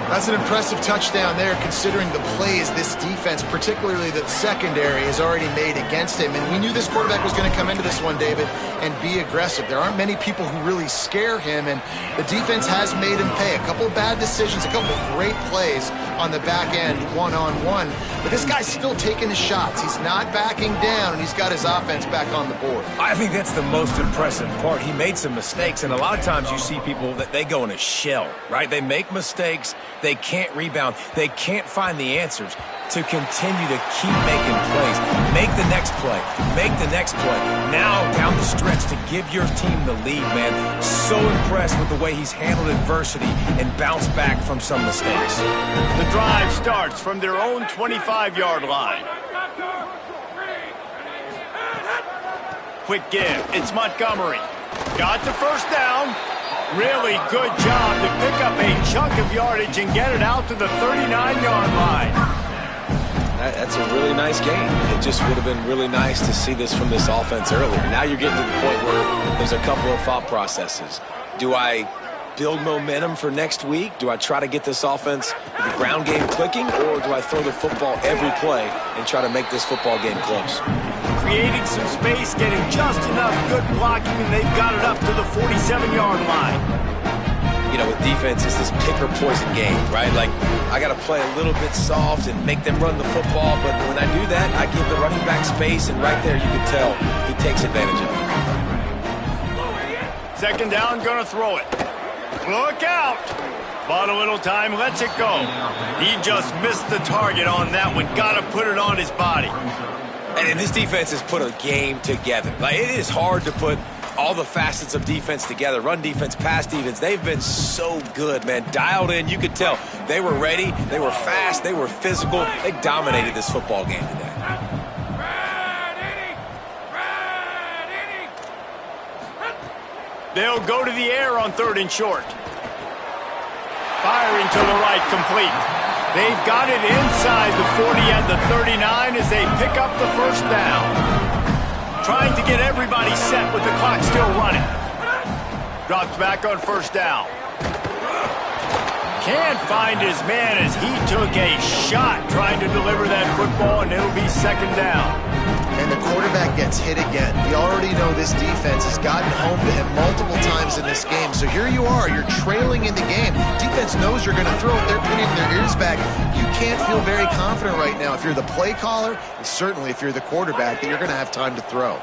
That's an impressive touchdown there, considering the plays this defense, particularly the secondary, has already made against him. And we knew this quarterback was going to come into this one, David, and be aggressive. There aren't many people who really scare him, and the defense has made him pay. A couple of bad decisions, a couple of great plays on the back end, one-on-one. But this guy's still taking his shots. He's not backing down, and he's got his offense back on the board. I think that's the most impressive part. He made some mistakes, and a lot of times you see people that they go in a shell, right? They make mistakes. They can't rebound. They can't find the answers to continue to keep making plays. Make the next play. Make the next play. Now down the stretch to give your team the lead, man. So impressed with the way he's handled adversity and bounced back from some mistakes. The drive starts from their own 25-yard line. Quick give. It's Montgomery. Got the 1st down. Really good job to pick up a chunk of yardage and get it out to the 39-yard line. That's a really nice game. It just would have been really nice to see this from this offense earlier. Now you're getting to the point where there's a couple of thought processes. Do I build momentum for next week? Do I try to get this offense, the ground game clicking, or do I throw the football every play and try to make this football game close? Creating some space, getting just enough good blocking, and they've got it up to the 47-yard line. You know, with defense, it's this pick or poison game, right? Like, I got to play a little bit soft and make them run the football, but when I do that, I give the running back space, and right there you can tell he takes advantage of it. 2nd down, gonna throw it. Look out! Bought a little time, lets it go. He just missed the target on that one. Got to put it on his body. And this defense has put a game together. Like, it is hard to put all the facets of defense together. Run defense, pass defense. They've been so good, man. Dialed in. You could tell they were ready. They were fast. They were physical. They dominated this football game today. They'll go to the air on 3rd and short. Firing to the right, complete. They've got it inside the 40 at the 39 as they pick up the 1st down. Trying to get everybody set with the clock still running. Drops back on 1st down. Can't find his man as he took a shot trying to deliver that football, and it'll be 2nd down. And the quarterback gets hit again. We already know this defense has gotten home to him multiple times in this game. So here you are, you're trailing in the game. Defense knows you're going to throw it. They're putting their ears back. You can't feel very confident right now if you're the play caller, and certainly if you're the quarterback, that you're going to have time to throw.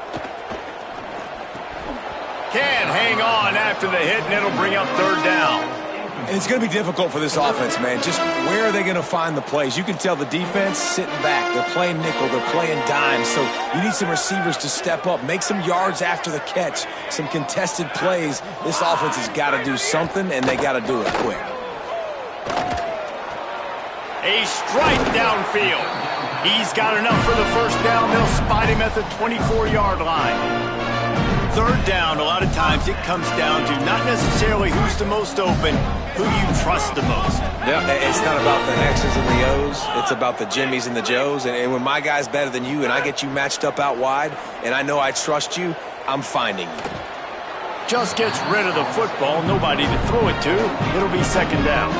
Can't hang on after the hit, and it'll bring up 3rd down. And it's going to be difficult for this offense, man. Just where are they going to find the plays? You can tell the defense sitting back. They're playing nickel. They're playing dime. So you need some receivers to step up, make some yards after the catch, some contested plays. This offense has got to do something, and they got to do it quick. A strike downfield. He's got enough for the first down. They'll spot him at the 24-yard line. Third down, a lot of times it comes down to not necessarily who's the most open, who you trust the most. Yeah, it's not about the X's and the O's. It's about the Jimmies and the Joes. And when my guy's better than you and I get you matched up out wide and I know I trust you, I'm finding you. Just gets rid of the football. Nobody to throw it to. It'll be second down.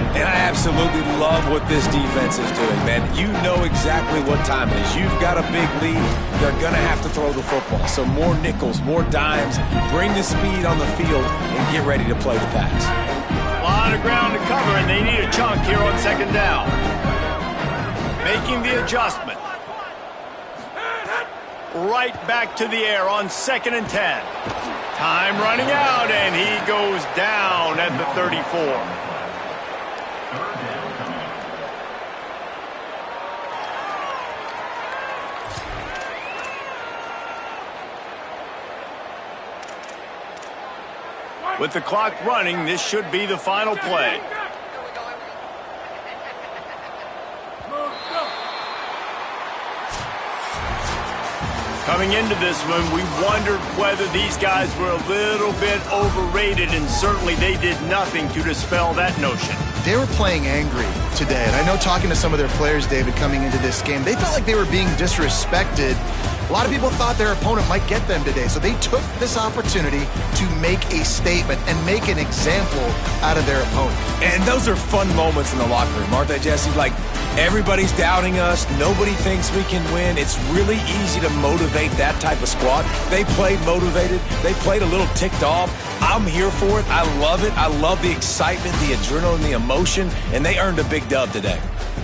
And I absolutely love what this defense is doing, man. You know exactly what time it is. You've got a big lead. They're going to have to throw the football. So more nickels, more dimes. Bring the speed on the field and get ready to play the pass. A lot of ground to cover, and they need a chunk here on second down. Making the adjustment. Right back to the air on 2nd and 10. Time running out, and he goes down at the 34. With the clock running, this should be the final play. Coming into this one, we wondered whether these guys were a little bit overrated, and certainly they did nothing to dispel that notion. They were playing angry today, and I know talking to some of their players, David, coming into this game, they felt like they were being disrespected. A lot of people thought their opponent might get them today, so they took this opportunity to make a statement and make an example out of their opponent. And those are fun moments in the locker room, aren't they, Jesse? Like, everybody's doubting us. Nobody thinks we can win. It's really easy to motivate that type of squad. They played motivated. They played a little ticked off. I'm here for it. I love it. I love the excitement, the adrenaline, the emotion, and they earned a big dub today.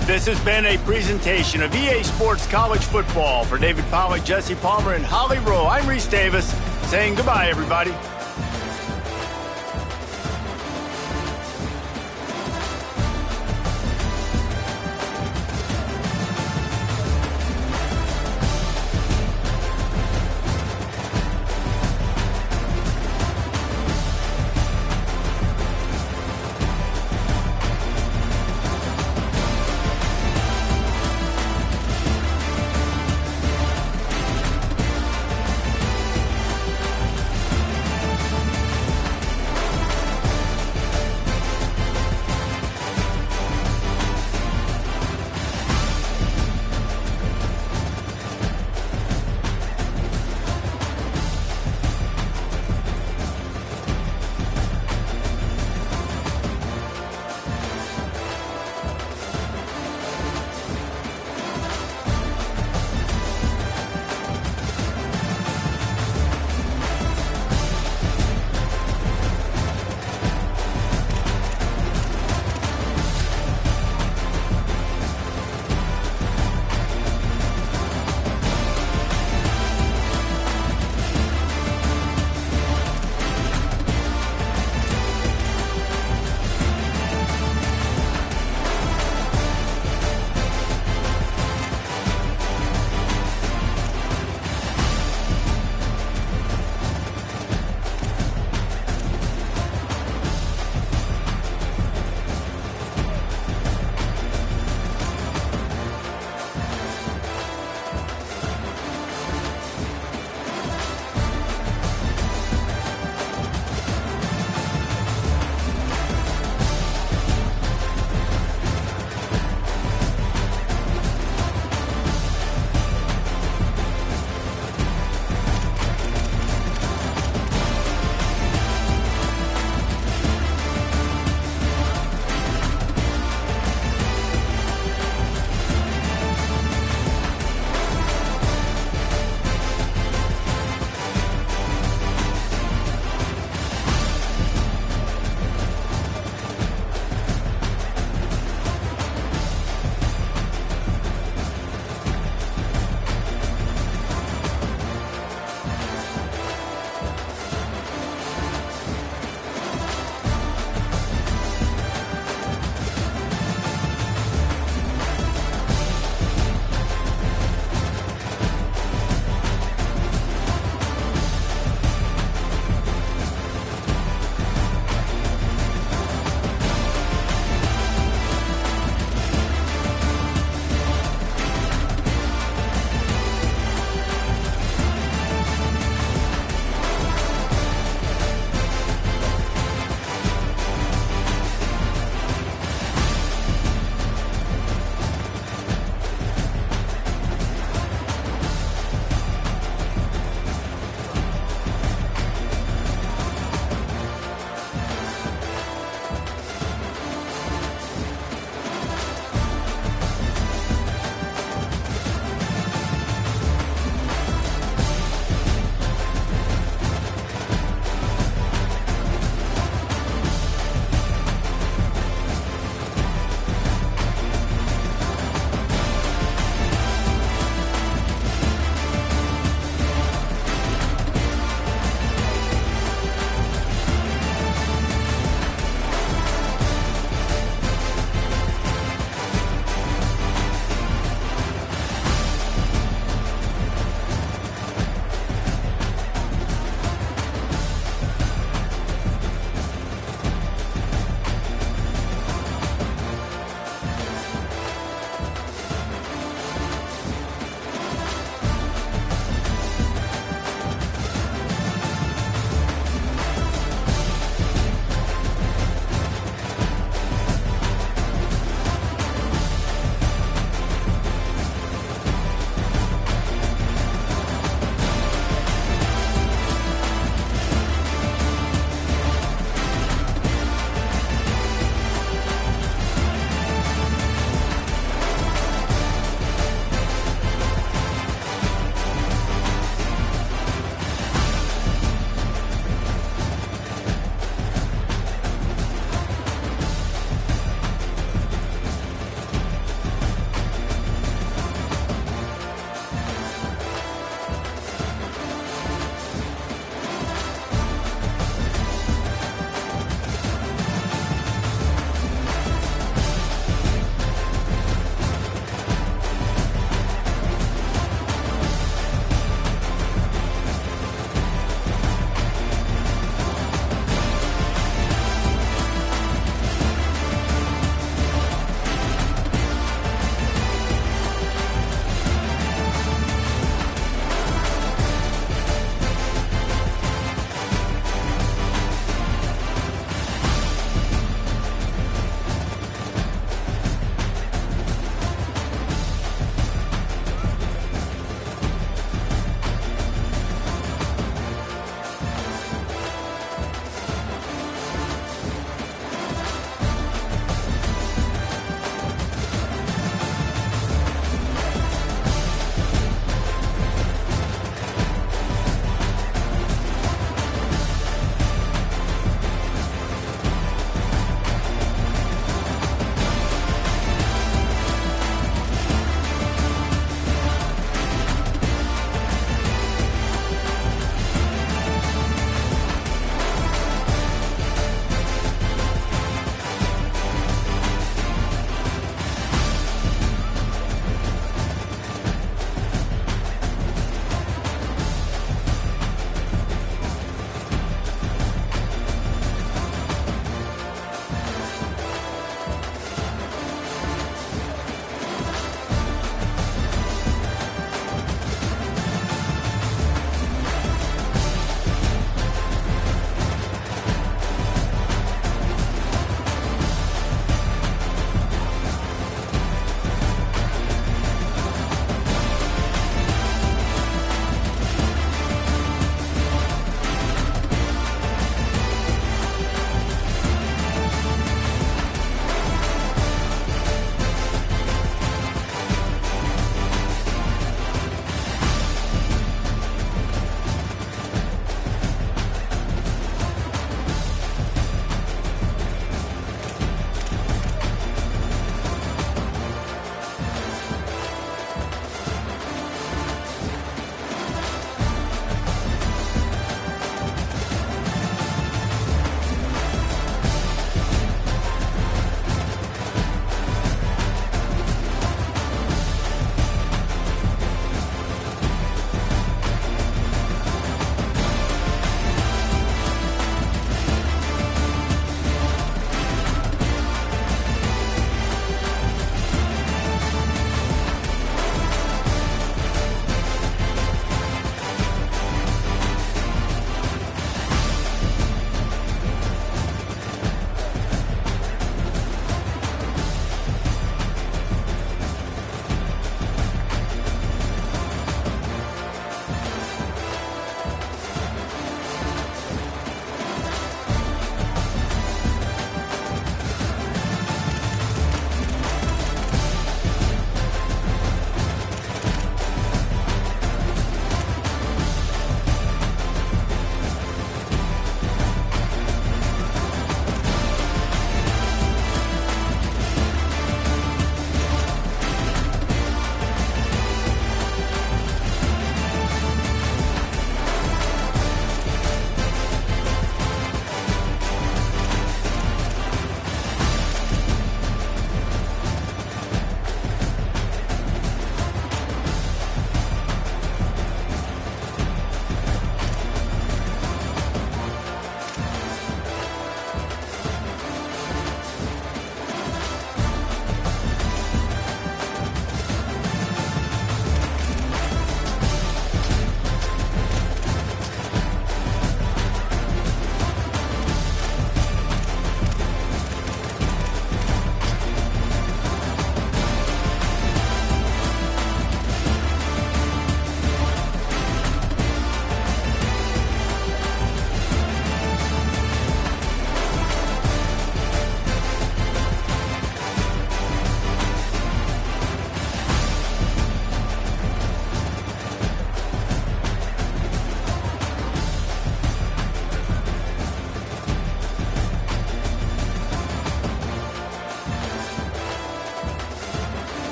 This has been a presentation of EA Sports College Football. For David Pollack, Jesse Palmer, and Holly Rowe, I'm Reese Davis saying goodbye, everybody.